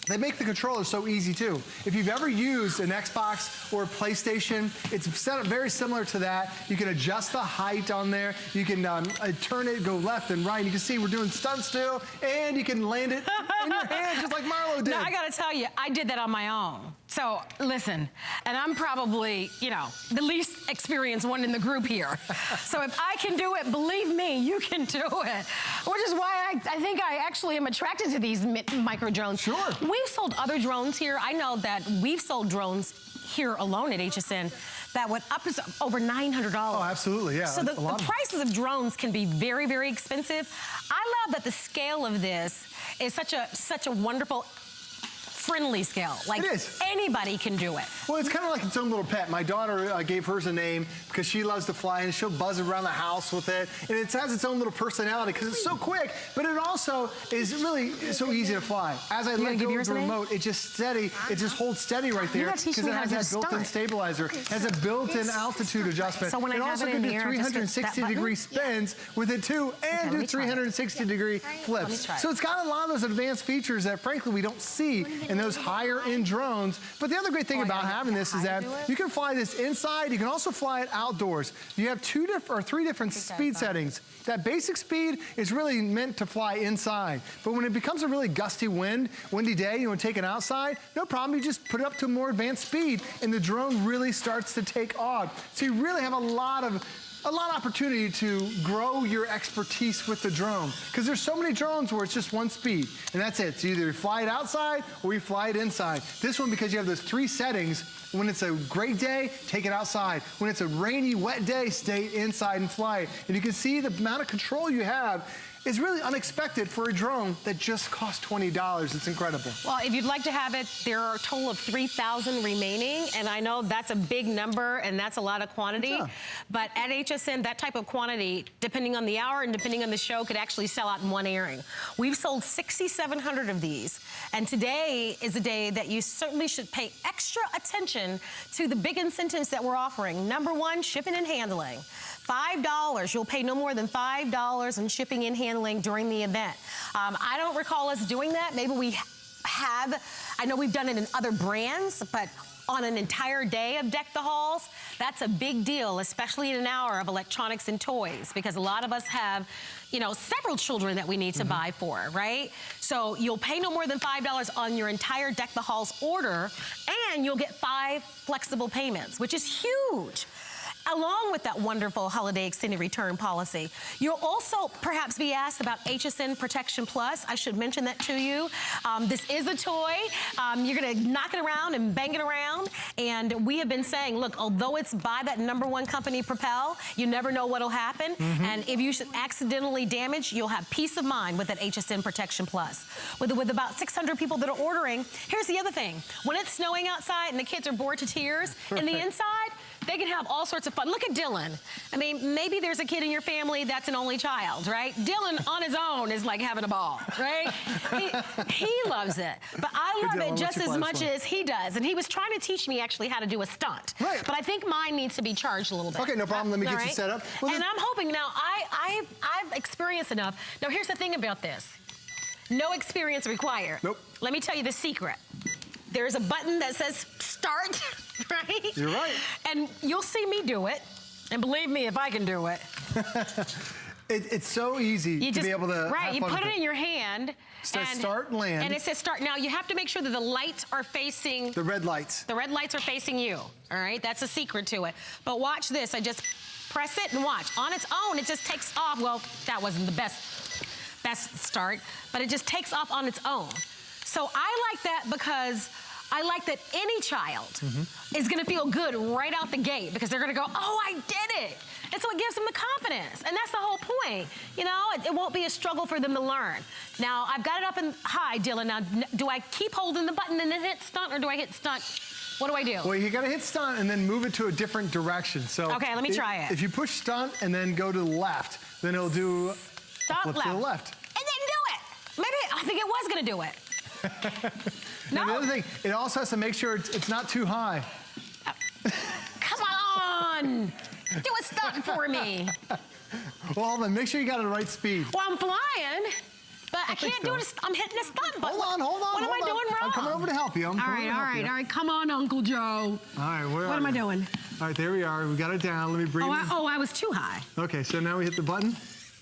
they make the controller so easy too. If you've ever used an Xbox or a PlayStation, it's set up very similar to that. You can adjust the height on there. You can turn it, go left and right. You can see we're doing stunts still, and you can land it in your hand just like Marlo did. Now, I gotta tell you, I did that on my own. So, listen, and I'm probably, you know, the least experienced one in the group here. So if I can do it, believe me, you can do it. Which is why I think I actually am attracted to these micro drones. Sure. We've sold other drones here. I know that we've sold drones here alone at HSN that went up to over $900. Oh, absolutely, yeah. So the prices of drones can be very, very expensive. I love that the scale of this is such a wonderful, friendly scale. Like, it is. Anybody can do it. Well, it's kind of like its own little pet. My daughter gave hers a name because she loves to fly, and she'll buzz around the house with it. And it has its own little personality because it's so quick, but it also is really so easy to fly. As I let go of the remote, it just holds steady right there because it has that built-in stabilizer. It has a built-in altitude adjustment. So when it I also have it can in do here, 360-degree spins with it too, and do 360-degree flips. So it's got a lot of those advanced features that, frankly, we don't see in those higher-end drones. But the other great thing about having this is that you can fly this inside. You can also fly it outdoors. You have three different speed settings. That basic speed is really meant to fly inside. But when it becomes a really gusty windy day, you want to take it outside, no problem. You just put it up to a more advanced speed, and the drone really starts to take off. So you really have a lot of opportunity to grow your expertise with the drone, because there's so many drones where it's just one speed, and that's it. So either you fly it outside or you fly it inside. This one, because you have those three settings, when it's a great day, take it outside. When it's a rainy, wet day, stay inside and fly it. And you can see the amount of control you have is really unexpected for a drone that just cost $20. It's incredible. Well, if you'd like to have it, there are a total of 3,000 remaining, and I know that's a big number and that's a lot of quantity. Yeah. But at HSN, that type of quantity, depending on the hour and depending on the show, could actually sell out in one airing. We've sold 6,700 of these, and today is a day that you certainly should pay extra attention to the big incentives that we're offering. Number one, shipping and handling. $5. You'll pay no more than $5 in shipping and handling during the event. I don't recall us doing that. Maybe we have. I know we've done it in other brands, but on an entire day of Deck the Halls, that's a big deal, especially in an hour of electronics and toys, because a lot of us have, you know, several children that we need to buy for, right? So you'll pay no more than $5 on your entire Deck the Halls order, and you'll get 5 flexible payments, which is huge. Along with that wonderful holiday extended return policy. You'll also perhaps be asked about HSN Protection Plus. I should mention that to you. This is a toy. You're gonna knock it around and bang it around. And we have been saying, look, although it's by that #1 company, Propel, you never know what'll happen. And if you should accidentally damage, you'll have peace of mind with that HSN Protection Plus. With about 600 people that are ordering, here's the other thing. When it's snowing outside and the kids are bored to tears, in the inside, They can have all sorts of fun. Look at Dylan. I mean, maybe there's a kid in your family that's an only child, right? Dylan on his own is like having a ball, right? he loves it. But I love it just as much as he does. And he was trying to teach me actually how to do a stunt. Right. But I think mine needs to be charged a little bit. Okay, no problem. Let me get you set up. Well, and I'm hoping now, I've experienced enough. Now, here's the thing about this. No experience required. Nope. Let me tell you the secret. There's a button that says start, right? You're right. And you'll see me do it. And believe me, if I can do it. It's so easy to be able to Right, have you fun put with it in your hand. Says start and land. And it says start. Now, you have to make sure that the lights are facing... The red lights. The red lights are facing you, all right? That's a secret to it. But watch this. I just press it and watch. On its own, it just takes off. Well, that wasn't the best start, but it just takes off on its own. So I like that because I like that any child is gonna feel good right out the gate because they're gonna go, oh, I did it. And so it gives them the confidence. And that's the whole point. You know, it won't be a struggle for them to learn. Now, I've got it up and high, Dylan. Now, do I keep holding the button and then hit stunt, or do I hit stunt? What do I do? Well, you gotta hit stunt and then move it to a different direction. So okay, let me try it. If you push stunt and then go to the left, then it'll do stunt flip to the left. It didn't do it. Maybe I think it was gonna do it. Now, the other thing, it also has to make sure it's not too high. Come on. Do a stunt for me. Well, hold on, make sure you got the right speed. Well, I'm flying, but I can't do it. I'm hitting a stunt button. Hold on. What am I doing wrong? I'm coming over to help you. All right. Come on, Uncle Joe. All right, where are What am I doing? All right, there we are. We got it down. Let me bring it in. I was too high. Okay, so now we hit the button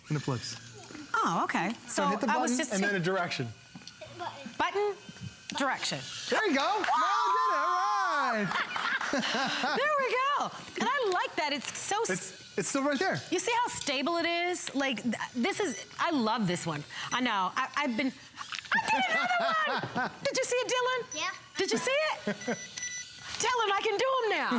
and it flips. Oh, okay. So hit the button and then a direction. Button, direction. There you go. Now I did it. All right. There we go. And I like that. It's so... It's still right there. You see how stable it is? Like, I love this one. I know. I did another one. Did you see it, Dylan? Yeah. Did you see it? Dylan, I can do them now.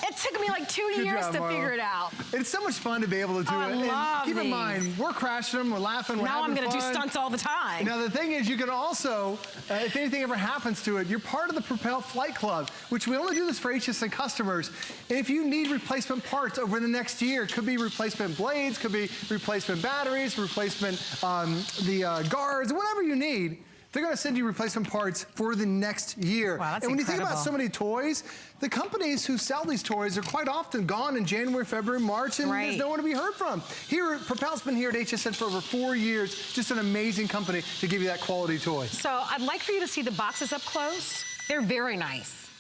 It took me like 2 years to figure it out. It's so much fun to be able to do it. And keep in mind, we're crashing them, we're laughing, we're having fun. Now I'm going to do stunts all the time. Now the thing is, you can also, if anything ever happens to it, you're part of the Propel Flight Club, which we only do this for HSN customers. And if you need replacement parts over the next year, it could be replacement blades, could be replacement batteries, replacement guards, whatever you need. They're gonna send you replacement parts for the next year. Wow, that's and when incredible. you think about so many toys, the companies who sell these toys are quite often gone in January, February, March, and there's no one to be heard from. Here, Propel's been here at HSN for over 4 years. Just an amazing company to give you that quality toy. So I'd like for you to see the boxes up close. They're very nice.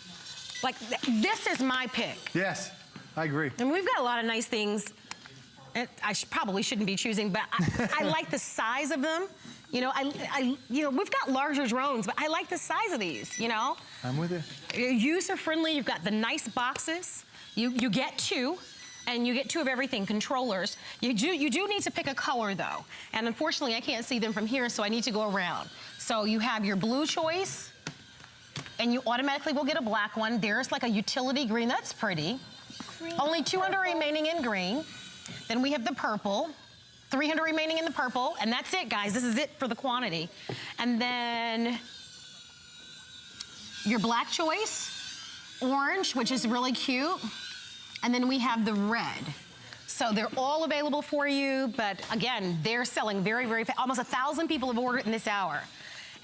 Like, this is my pick. Yes, I agree. And we've got a lot of nice things. I probably shouldn't be choosing, but I like the size of them. You know, we've got larger drones, but I like the size of these, you know? I'm with you. User-friendly, you've got the nice boxes. You get two, and you get two of everything, controllers. You do need to pick a color, though. And unfortunately, I can't see them from here, so I need to go around. So you have your blue choice, and you automatically will get a black one. There's like a utility green, that's pretty. Only 200 remaining in green. Then we have the purple. 300 remaining in the purple, and that's it, guys. This is it for the quantity. And then your black choice, orange, which is really cute, and then we have the red. So they're all available for you, but again, they're selling very, very fast. Almost 1,000 people have ordered in this hour.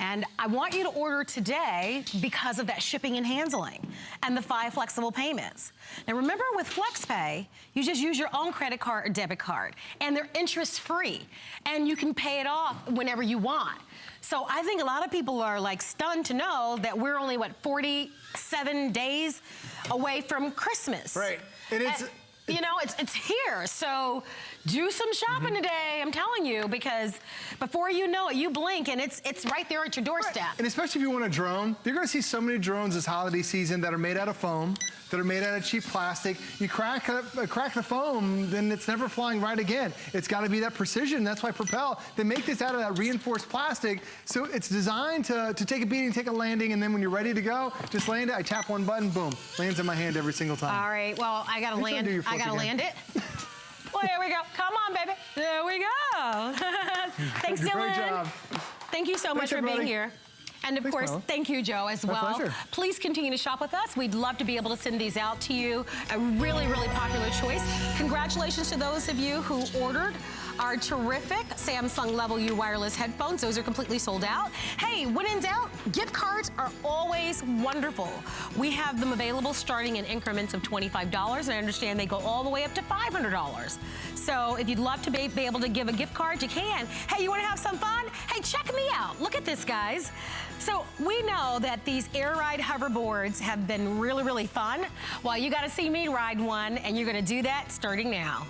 And I want you to order today because of that shipping and handling and the 5 flexible payments. Now remember, with FlexPay, you just use your own credit card or debit card, and they're interest-free, and you can pay it off whenever you want. So I think a lot of people are like stunned to know that we're only, what, 47 days away from Christmas. Right, and it's... You know, it's here, so do some shopping today, I'm telling you, because before you know it, you blink and it's right there at your doorstep. Right. And especially if you want a drone, you're gonna see so many drones this holiday season that are made out of foam, that are made out of cheap plastic. You crack the foam, then it's never flying right again. It's gotta be that precision. That's why Propel, they make this out of that reinforced plastic, so it's designed to take a beating, take a landing, and then when you're ready to go, just land it, I tap one button, boom, lands in my hand every single time. All right, well, I gotta land it. Well, here we go. Come on, baby. There we go. Thanks, Dylan. Great job. Thank you so much for being here. And And of course, thank you, Joe, as well. My pleasure. Please continue to shop with us. We'd love to be able to send these out to you. A really, really popular choice. Congratulations to those of you who ordered our terrific Samsung Level U wireless headphones. Those are completely sold out. Hey, when in doubt, gift cards are always wonderful. We have them available starting in increments of $25, and I understand they go all the way up to $500. So if you'd love to be able to give a gift card, you can. Hey, you want to have some fun? Hey, check me out. Look at this, guys. So we know that these air ride hoverboards have been really, really fun. Well, you got to see me ride one, and you're going to do that starting now.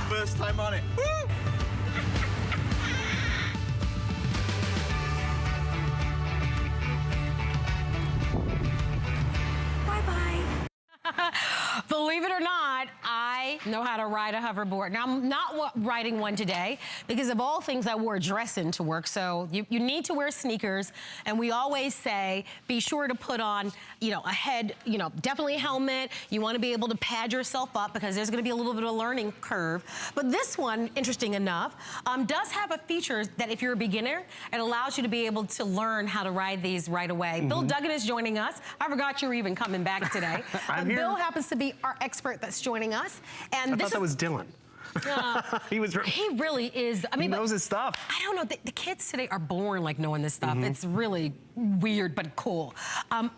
First time on it. Woo! Believe it or not, I know how to ride a hoverboard. Now, I'm not riding one today because of all things I wore a dress into work. So you need to wear sneakers. And we always say, be sure to put on, a head, definitely a helmet. You want to be able to pad yourself up because there's going to be a little bit of a learning curve. But this one, interesting enough, does have a feature that if you're a beginner, it allows you to be able to learn how to ride these right away. Bill Duggan is joining us. I forgot you were even coming back today. I'm here. Bill happens to be our expert that's joining us. And I thought that was Dylan. He really is. I mean, he knows his stuff. I don't know. The kids today are born like knowing this stuff. It's really weird but cool.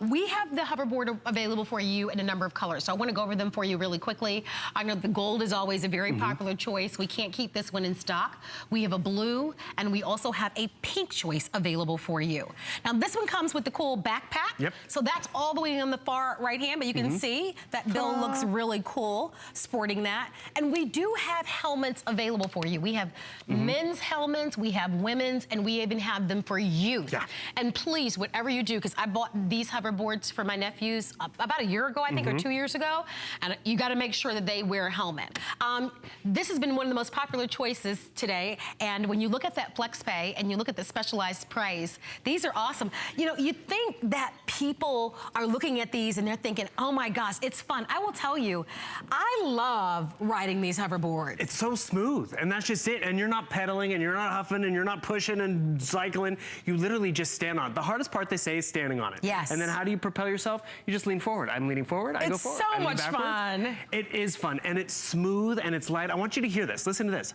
We have the hoverboard available for you in a number of colors, so I want to go over them for you really quickly. I know the gold is always a very popular choice. We can't keep this one in stock. We have a blue, and we also have a pink choice available for you. Now, this one comes with the cool backpack. Yep. So that's all the way on the far right hand, but you can see that Bill looks really cool sporting that. And we do have helmets available for you. We have men's helmets, we have women's, and we even have them for youth. Yeah. And please, whatever you do, because I bought these hoverboards for my nephews about a year ago, I think, or 2 years ago, and you got to make sure that they wear a helmet. This has been one of the most popular choices today, and when you look at that flex pay and you look at the specialized price, these are awesome. You think that people are looking at these and they're thinking, oh my gosh, it's fun. I will tell you, I love riding these hoverboards. It's so smooth, and that's just it. And you're not pedaling, and you're not huffing, and you're not pushing and cycling. You literally just stand on it. The hardest part, they say, is standing on it. Yes. And then how do you propel yourself? You just lean forward. I'm leaning forward, I go forward. It's so much fun. It is fun, and it's smooth, and it's light. I want you to hear this. Listen to this.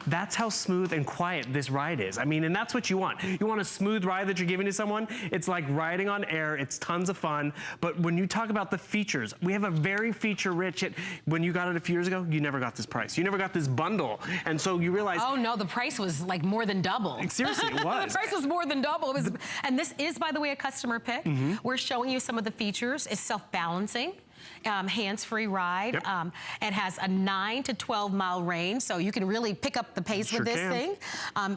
That's how smooth and quiet this ride is. I mean, and that's what you want. You want a smooth ride that you're giving to someone. It's like riding on air. It's tons of fun. But when you talk about the features, we have a very feature-rich. When you got it a few years ago, you never got this price. You never got this bundle. And so you realize... Oh, no, the price was like more than double. Seriously, it was. The price was more than double. And this is, by the way, a customer pick. We're showing you some of the features. It's self-balancing. Hands-free ride. Yep. It has a 9 to 12 mile range, so you can really pick up the pace with this thing.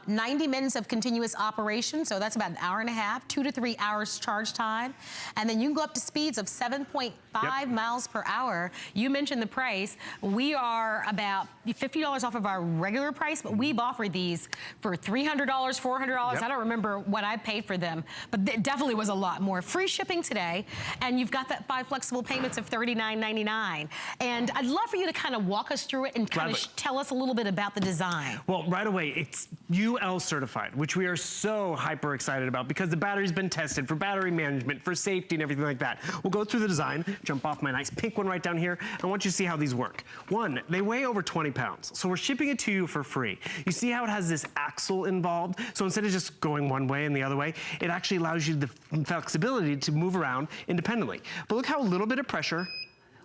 90 minutes of continuous operation, so that's about an hour and a half, 2 to 3 hours charge time. And then you can go up to speeds of 7.5 miles per hour. You mentioned the price. We are about $50 off of our regular price, but we've offered these for $300, $400. I don't remember what I paid for them, but it definitely was a lot more. Free shipping today, and you've got that 5 flexible payments of $39.99. And I'd love for you to kind of walk us through it and kind of tell us a little bit about the design. Well, right away, it's UL certified, which we are so hyper excited about because the battery's been tested for battery management, for safety and everything like that. We'll go through the design, jump off my nice pink one right down here. I want you to see how these work. One, they weigh over 20 pounds, so we're shipping it to you for free. You see how it has this axle involved? So instead of just going one way and the other way, it actually allows you the flexibility to move around independently. But look how a little bit of pressure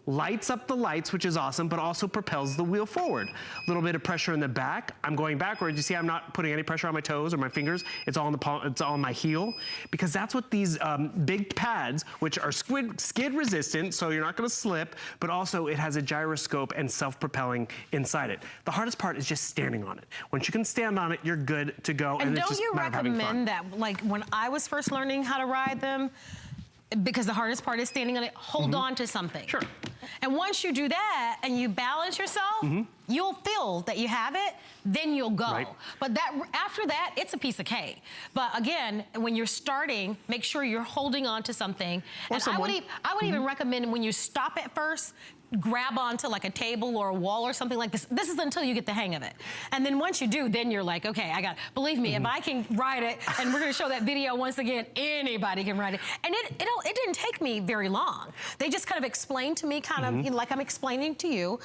lights up the lights, which is awesome, but also propels the wheel forward. A little bit of pressure in the back. I'm going backwards. You see I'm not putting any pressure on my toes or my fingers. It's all on the palm, it's all on my heel, because that's what these big pads, which are skid resistant, so you're not gonna slip, but also it has a gyroscope and self-propelling inside it. The hardest part is just standing on it. Once you can stand on it, you're good to go. And don't you recommend that, like when I was first learning how to ride them, because the hardest part is standing on it, hold on to something. Sure. And once you do that and you balance yourself, you'll feel that you have it, then you'll go. Right. But after that, it's a piece of cake. But again, when you're starting, make sure you're holding on to something. Or and someone. I would even recommend when you stop at first, grab onto like a table or a wall or something like this. This is until you get the hang of it. And then once you do, then you're like, okay, believe me, if I can ride it, and we're gonna show that video once again, anybody can ride it. And it didn't take me very long. They just kind of explained to me like I'm explaining to you,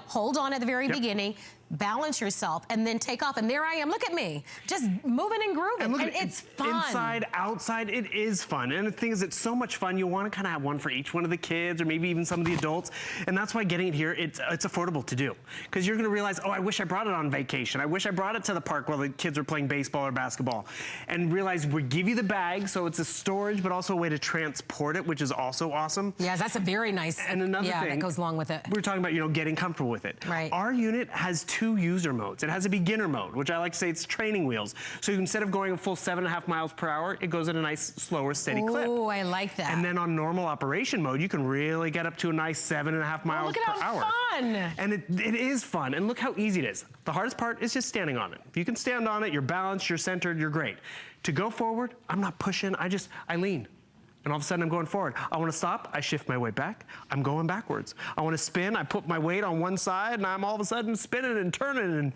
hold on at the very beginning, balance yourself, and then take off. And there I am, look at me, just moving and grooving. And it's fun. Inside, outside, it is fun. And the thing is, it's so much fun. You want to kind of have one for each one of the kids, or maybe even some of the adults. And that's why getting it here, it's affordable to do. Because you're going to realize, oh, I wish I brought it on vacation. I wish I brought it to the park while the kids are playing baseball or basketball. And realize we give you the bag, so it's a storage, but also a way to transport it, which is also awesome. Yes, that's a very nice, and another thing that goes along with it. We were talking about, getting comfortable with it. Right. Our unit has 2 user modes. It has a beginner mode, which I like to say it's training wheels. So instead of going a full 7.5 miles per hour, it goes at a nice, slower, steady clip. Oh, I like that. And then on normal operation mode, you can really get up to a nice 7.5 miles per hour. Look at how fun. And it is fun. And look how easy it is. The hardest part is just standing on it. If you can stand on it, you're balanced, you're centered, you're great. To go forward, I'm not pushing, I lean. And all of a sudden I'm going forward. I want to stop, I shift my weight back, I'm going backwards. I want to spin, I put my weight on one side, and I'm all of a sudden spinning and turning. And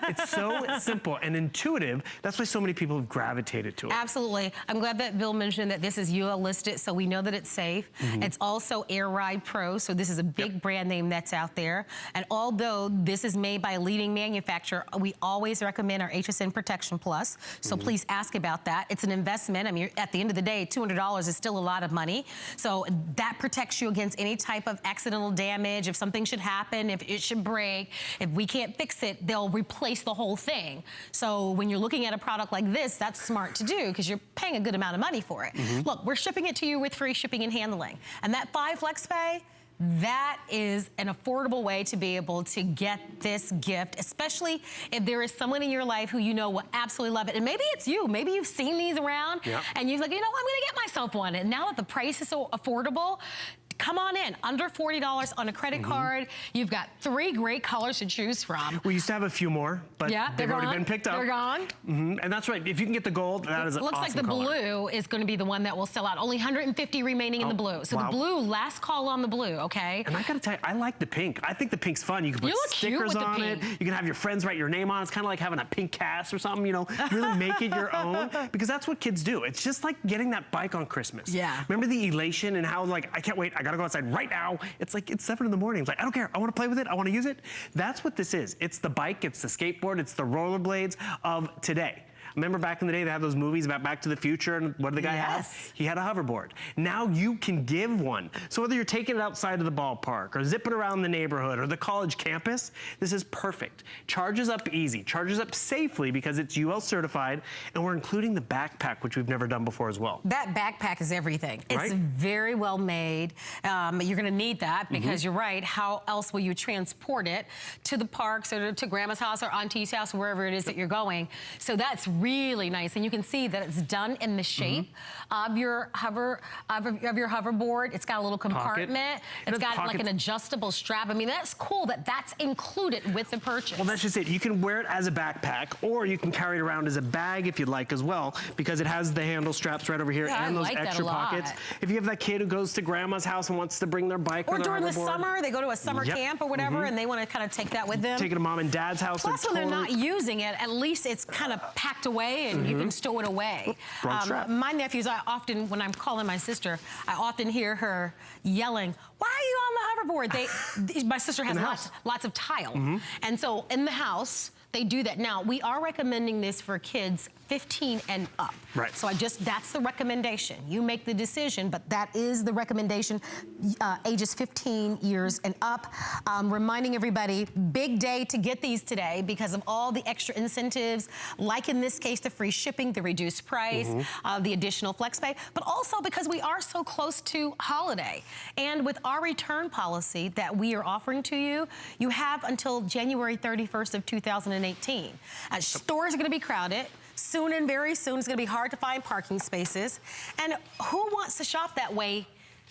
it's so simple and intuitive. That's why so many people have gravitated to it. Absolutely. I'm glad that Bill mentioned that this is UL listed, so we know that it's safe. It's also Air Ride Pro, so this is a big brand name that's out there. And although this is made by a leading manufacturer, we always recommend our HSN Protection Plus. So please ask about that. It's an investment. I mean, at the end of the day, $200 is still a lot of money. So that protects you against any type of accidental damage. If something should happen, if it should break, if we can't fix it, they'll replace the whole thing. So when you're looking at a product like this, that's smart to do because you're paying a good amount of money for it. Look, we're shipping it to you with free shipping and handling. And that 5 flex pay, that is an affordable way to be able to get this gift, especially if there is someone in your life who you know will absolutely love it. And maybe it's you. Maybe you've seen these around and you're like, I'm going to get myself one. And now that the price is so affordable, come on in, under $40 on a credit card. You've got 3 great colors to choose from. We used to have a few more, but they've already been picked up. They're gone. And that's right. If you can get the gold, that is an awesome color. Looks like the blue is going to be the one that will sell out. Only 150 remaining in the blue. So the blue, last call on the blue, okay? And I got to tell you, I like the pink. I think the pink's fun. You can put stickers on it. You can have your friends write your name on it. It's kind of like having a pink cast or something, really make it your own, because that's what kids do. It's just like getting that bike on Christmas. Yeah. Remember the elation and how, like, I can't wait. I got to go outside right now. It's like, it's 7 in the morning. It's like, I don't care. I want to play with it. I want to use it. That's what this is. It's the bike. It's the skateboard. It's the rollerblades of today. Remember back in the day, they had those movies about Back to the Future, and what did the guy have? He had a hoverboard. Now you can give one. So whether you're taking it outside of the ballpark, or zipping around the neighborhood, or the college campus, this is perfect. Charges up easy, charges up safely because it's UL certified, and we're including the backpack, which we've never done before as well. That backpack is everything. It's very well made. You're gonna need that because you're right, how else will you transport it to the parks or to grandma's house or auntie's house, wherever it is that you're going. So that's really nice, and you can see that it's done in the shape of your hoverboard. It's got a little compartment. It's got like an adjustable strap. I mean, that's cool that that's included with the purchase. Well, that's just it. You can wear it as a backpack, or you can carry it around as a bag if you'd like as well, because it has the handle straps right over here and those extra pockets. If you have that kid who goes to grandma's house and wants to bring their bike or during the summer, they go to a summer camp or whatever, and they want to kind of take that with them. Take it to mom and dad's house. Plus, when they're not using it, at least it's kind of packed away and you can stow it away. My nephews, when I'm calling my sister, I often hear her yelling, "Why are you on the hoverboard?" My sister has lots of tile. And so in the house, they do that. Now, we are recommending this for kids 15 and up. Right. So that's the recommendation. You make the decision, but that is the recommendation, ages 15 years and up. Reminding everybody, big day to get these today because of all the extra incentives, like in this case, the free shipping, the reduced price, the additional flex pay, but also because we are so close to holiday. And with our return policy that we are offering to you, you have until January 31st of 2018. Stores are gonna be crowded. Soon and very soon, it's gonna be hard to find parking spaces. And who wants to shop that way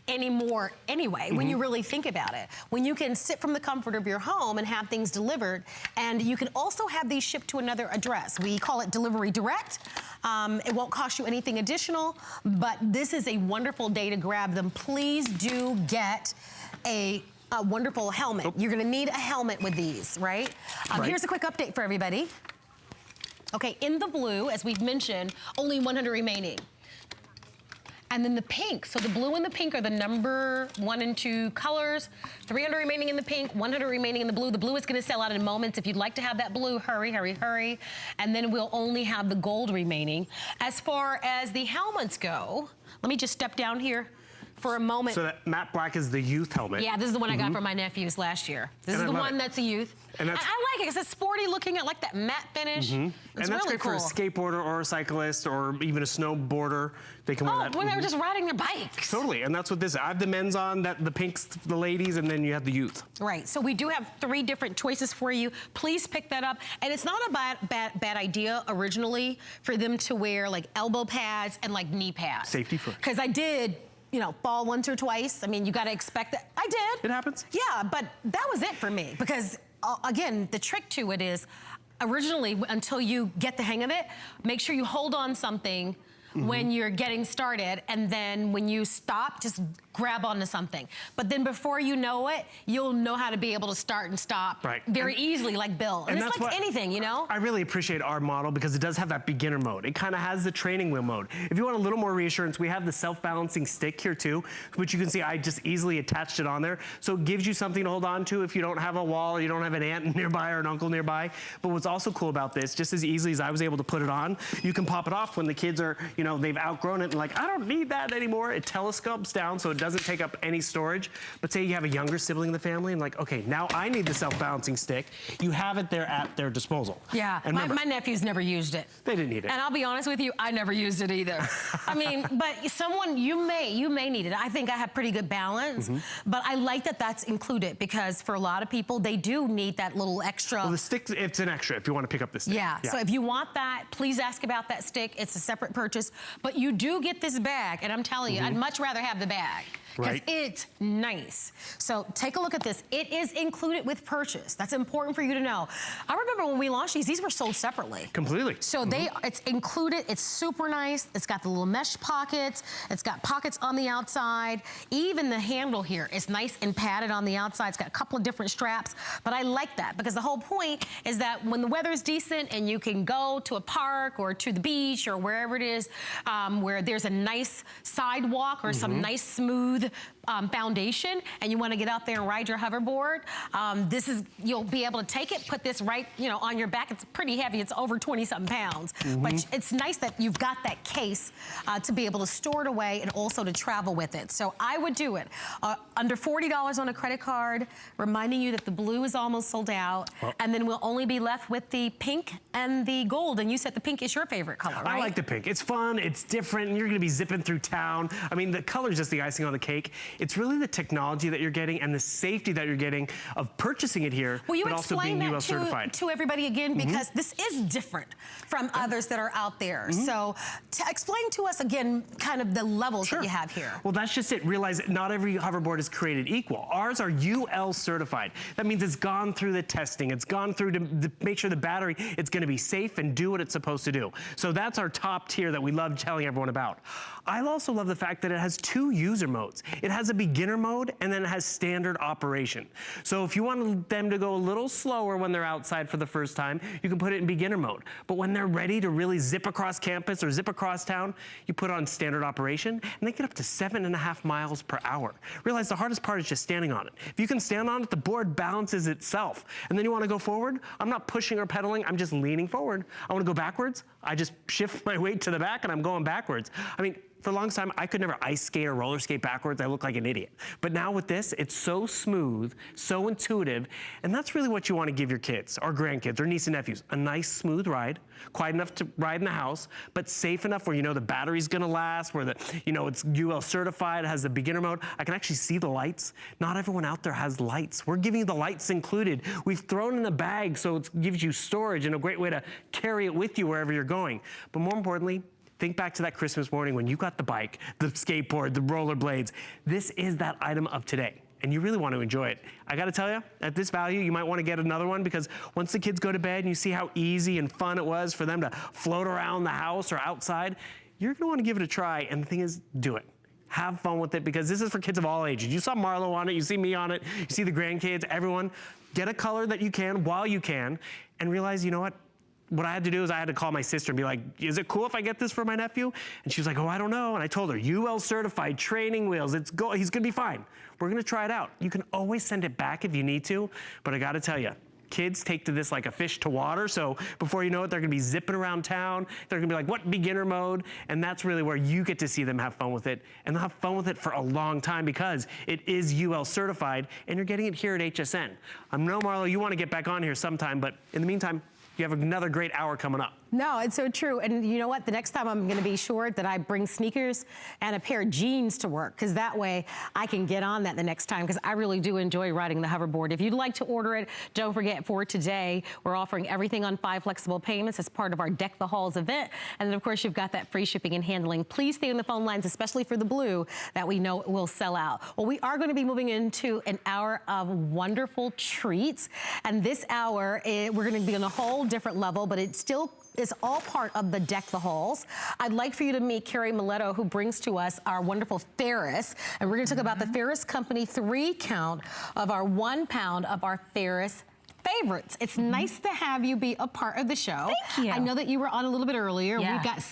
anymore anyway, when you really think about it. When you can sit from the comfort of your home and have things delivered, and you can also have these shipped to another address. We call it Delivery Direct. It won't cost you anything additional, but this is a wonderful day to grab them. Please do get a wonderful helmet. You're gonna need a helmet with these, right? Here's a quick update for everybody. Okay, in the blue, as we've mentioned, only 100 remaining. And then the pink, so the blue and the pink are the number 1 and 2 colors. 300 remaining in the pink, 100 remaining in the blue. The blue is gonna sell out in moments. If you'd like to have that blue, hurry, hurry, hurry. And then we'll only have the gold remaining. As far as the helmets go, let me just step down here for a moment. So that matte black is the youth helmet. Yeah, this is the one I got for my nephews last year. This is the one that's a youth. And I like it because it's sporty looking. I like that matte finish. It's and that's really great cool. for a skateboarder or a cyclist or even a snowboarder. They can wear that. When they were just riding their bikes. Totally, and that's what this is. I have the men's on, the pinks, the ladies, and then you have the youth. Right, so we do have 3 different choices for you. Please pick that up. And it's not a bad idea originally for them to wear like elbow pads and like knee pads. Safety first. Because I did, you know, fall once or twice. I mean, you gotta expect that. I did. It happens. Yeah, but that was it for me because again, the trick to it is originally, until you get the hang of it, make sure you hold on something when you're getting started, and then when you stop, just grab onto something. But then before you know it, you'll know how to be able to start and stop very easily, like Bill. And it's like anything, you know? I really appreciate our model because it does have that beginner mode. It kind of has the training wheel mode. If you want a little more reassurance, we have the self-balancing stick here too, which you can see I just easily attached it on there. So it gives you something to hold on to if you don't have a wall or you don't have an aunt nearby or an uncle nearby. But what's also cool about this, just as easily as I was able to put it on, you can pop it off when the kids are, you know, they've outgrown it and like, I don't need that anymore. It telescopes down so it doesn't take up any storage. But say you have a younger sibling in the family and like, okay, now I need the self-balancing stick. You have it there at their disposal. Yeah, and remember, my nephews never used it. They didn't need it. And I'll be honest with you, I never used it either. I mean, but someone, you may need it. I think I have pretty good balance, but I like that that's included because for a lot of people, they do need that little extra. Well, the stick, it's an extra if you want to pick up the stick. Yeah, so if you want that, please ask about that stick. It's a separate purchase, but you do get this bag, and I'm telling you, I'd much rather have the bag. Because it's nice. So take a look at this. It is included with purchase. That's important for you to know. I remember when we launched these were sold separately. Completely. So it's included, it's super nice. It's got the little mesh pockets. It's got pockets on the outside. Even the handle here is nice and padded on the outside. It's got a couple of different straps, but I like that because the whole point is that when the weather's decent and you can go to a park or to the beach or wherever it is, where there's a nice sidewalk or some nice smooth foundation and you want to get out there and ride your hoverboard, you'll be able to take it, put this right, you know, on your back. It's pretty heavy. It's over 20-something pounds. But it's nice that you've got that case to be able to store it away and also to travel with it. So I would do it. Under $40 on a credit card, reminding you that the blue is almost sold out, and then we'll only be left with the pink and the gold. And you said the pink is your favorite color, right? I like the pink. It's fun, it's different, and you're gonna be zipping through town. I mean, the color is just the icing on the cake. It's really the technology that you're getting and the safety that you're getting of purchasing it here, but also being UL certified. To everybody again, because this is different from others that are out there. So explain to us again kind of the levels that you have here. Well, that's just it. Realize that not every hoverboard is created equal. Ours are UL certified. That means it's gone through the testing. It's gone through to make sure the battery, it's gonna be safe and do what it's supposed to do. So that's our top tier that we love telling everyone about. I also love the fact that it has 2 user modes. It has a beginner mode and then it has standard operation. So if you want them to go a little slower when they're outside for the first time, you can put it in beginner mode. But when they're ready to really zip across campus or zip across town, you put on standard operation and they get up to 7.5 miles per hour. Realize the hardest part is just standing on it. If you can stand on it, the board balances itself. And then you want to go forward, I'm not pushing or pedaling, I'm just leaning forward. I want to go backwards, I just shift my weight to the back and I'm going backwards. I mean, for a long time, I could never ice skate or roller skate backwards. I look like an idiot. But now with this, it's so smooth, so intuitive, and that's really what you want to give your kids, or grandkids, or niece and nephews. A nice, smooth ride, quiet enough to ride in the house, but safe enough where you know the battery's gonna last, where it's UL certified, it has the beginner mode. I can actually see the lights. Not everyone out there has lights. We're giving you the lights included. We've thrown in a bag so it gives you storage and a great way to carry it with you wherever you're going. But more importantly, think back to that Christmas morning when you got the bike, the skateboard, the rollerblades. This is that item of today, and you really want to enjoy it. I gotta tell you, at this value, you might want to get another one, because once the kids go to bed and you see how easy and fun it was for them to float around the house or outside, you're gonna want to give it a try, and the thing is, do it. Have fun with it, because this is for kids of all ages. You saw Marlo on it, you see me on it, you see the grandkids, everyone. Get a color that you can while you can, and realize, you know what I had to do is I had to call my sister and be like, is it cool if I get this for my nephew? And she was like, oh, I don't know. And I told her, UL certified training wheels, he's gonna be fine. We're gonna try it out. You can always send it back if you need to, but I gotta tell you, kids take to this like a fish to water, so before you know it, they're gonna be zipping around town. They're gonna be like, what, beginner mode? And that's really where you get to see them have fun with it, and they'll have fun with it for a long time, because it is UL certified, and you're getting it here at HSN. I know, Marlo, you wanna get back on here sometime, but in the meantime, you have another great hour coming up. No, it's so true. And you know what? The next time I'm gonna be sure that I bring sneakers and a pair of jeans to work, because that way I can get on that the next time, because I really do enjoy riding the hoverboard. If you'd like to order it, don't forget, for today, we're offering everything on 5 flexible payments as part of our Deck the Halls event. And then of course, you've got that free shipping and handling. Please stay on the phone lines, especially for the blue, that we know will sell out. Well, we are gonna be moving into an hour of wonderful treats. And this hour, we're gonna be on a whole different level, but it still is all part of the Deck the Halls. I'd like for you to meet Carrie Miletto, who brings to us our wonderful Ferris. And we're gonna talk about the Ferris Company 3 count of our 1 pound of our Ferris favorites. It's nice to have you be a part of the show. Thank you. I know that you were on a little bit earlier. Yeah. We've got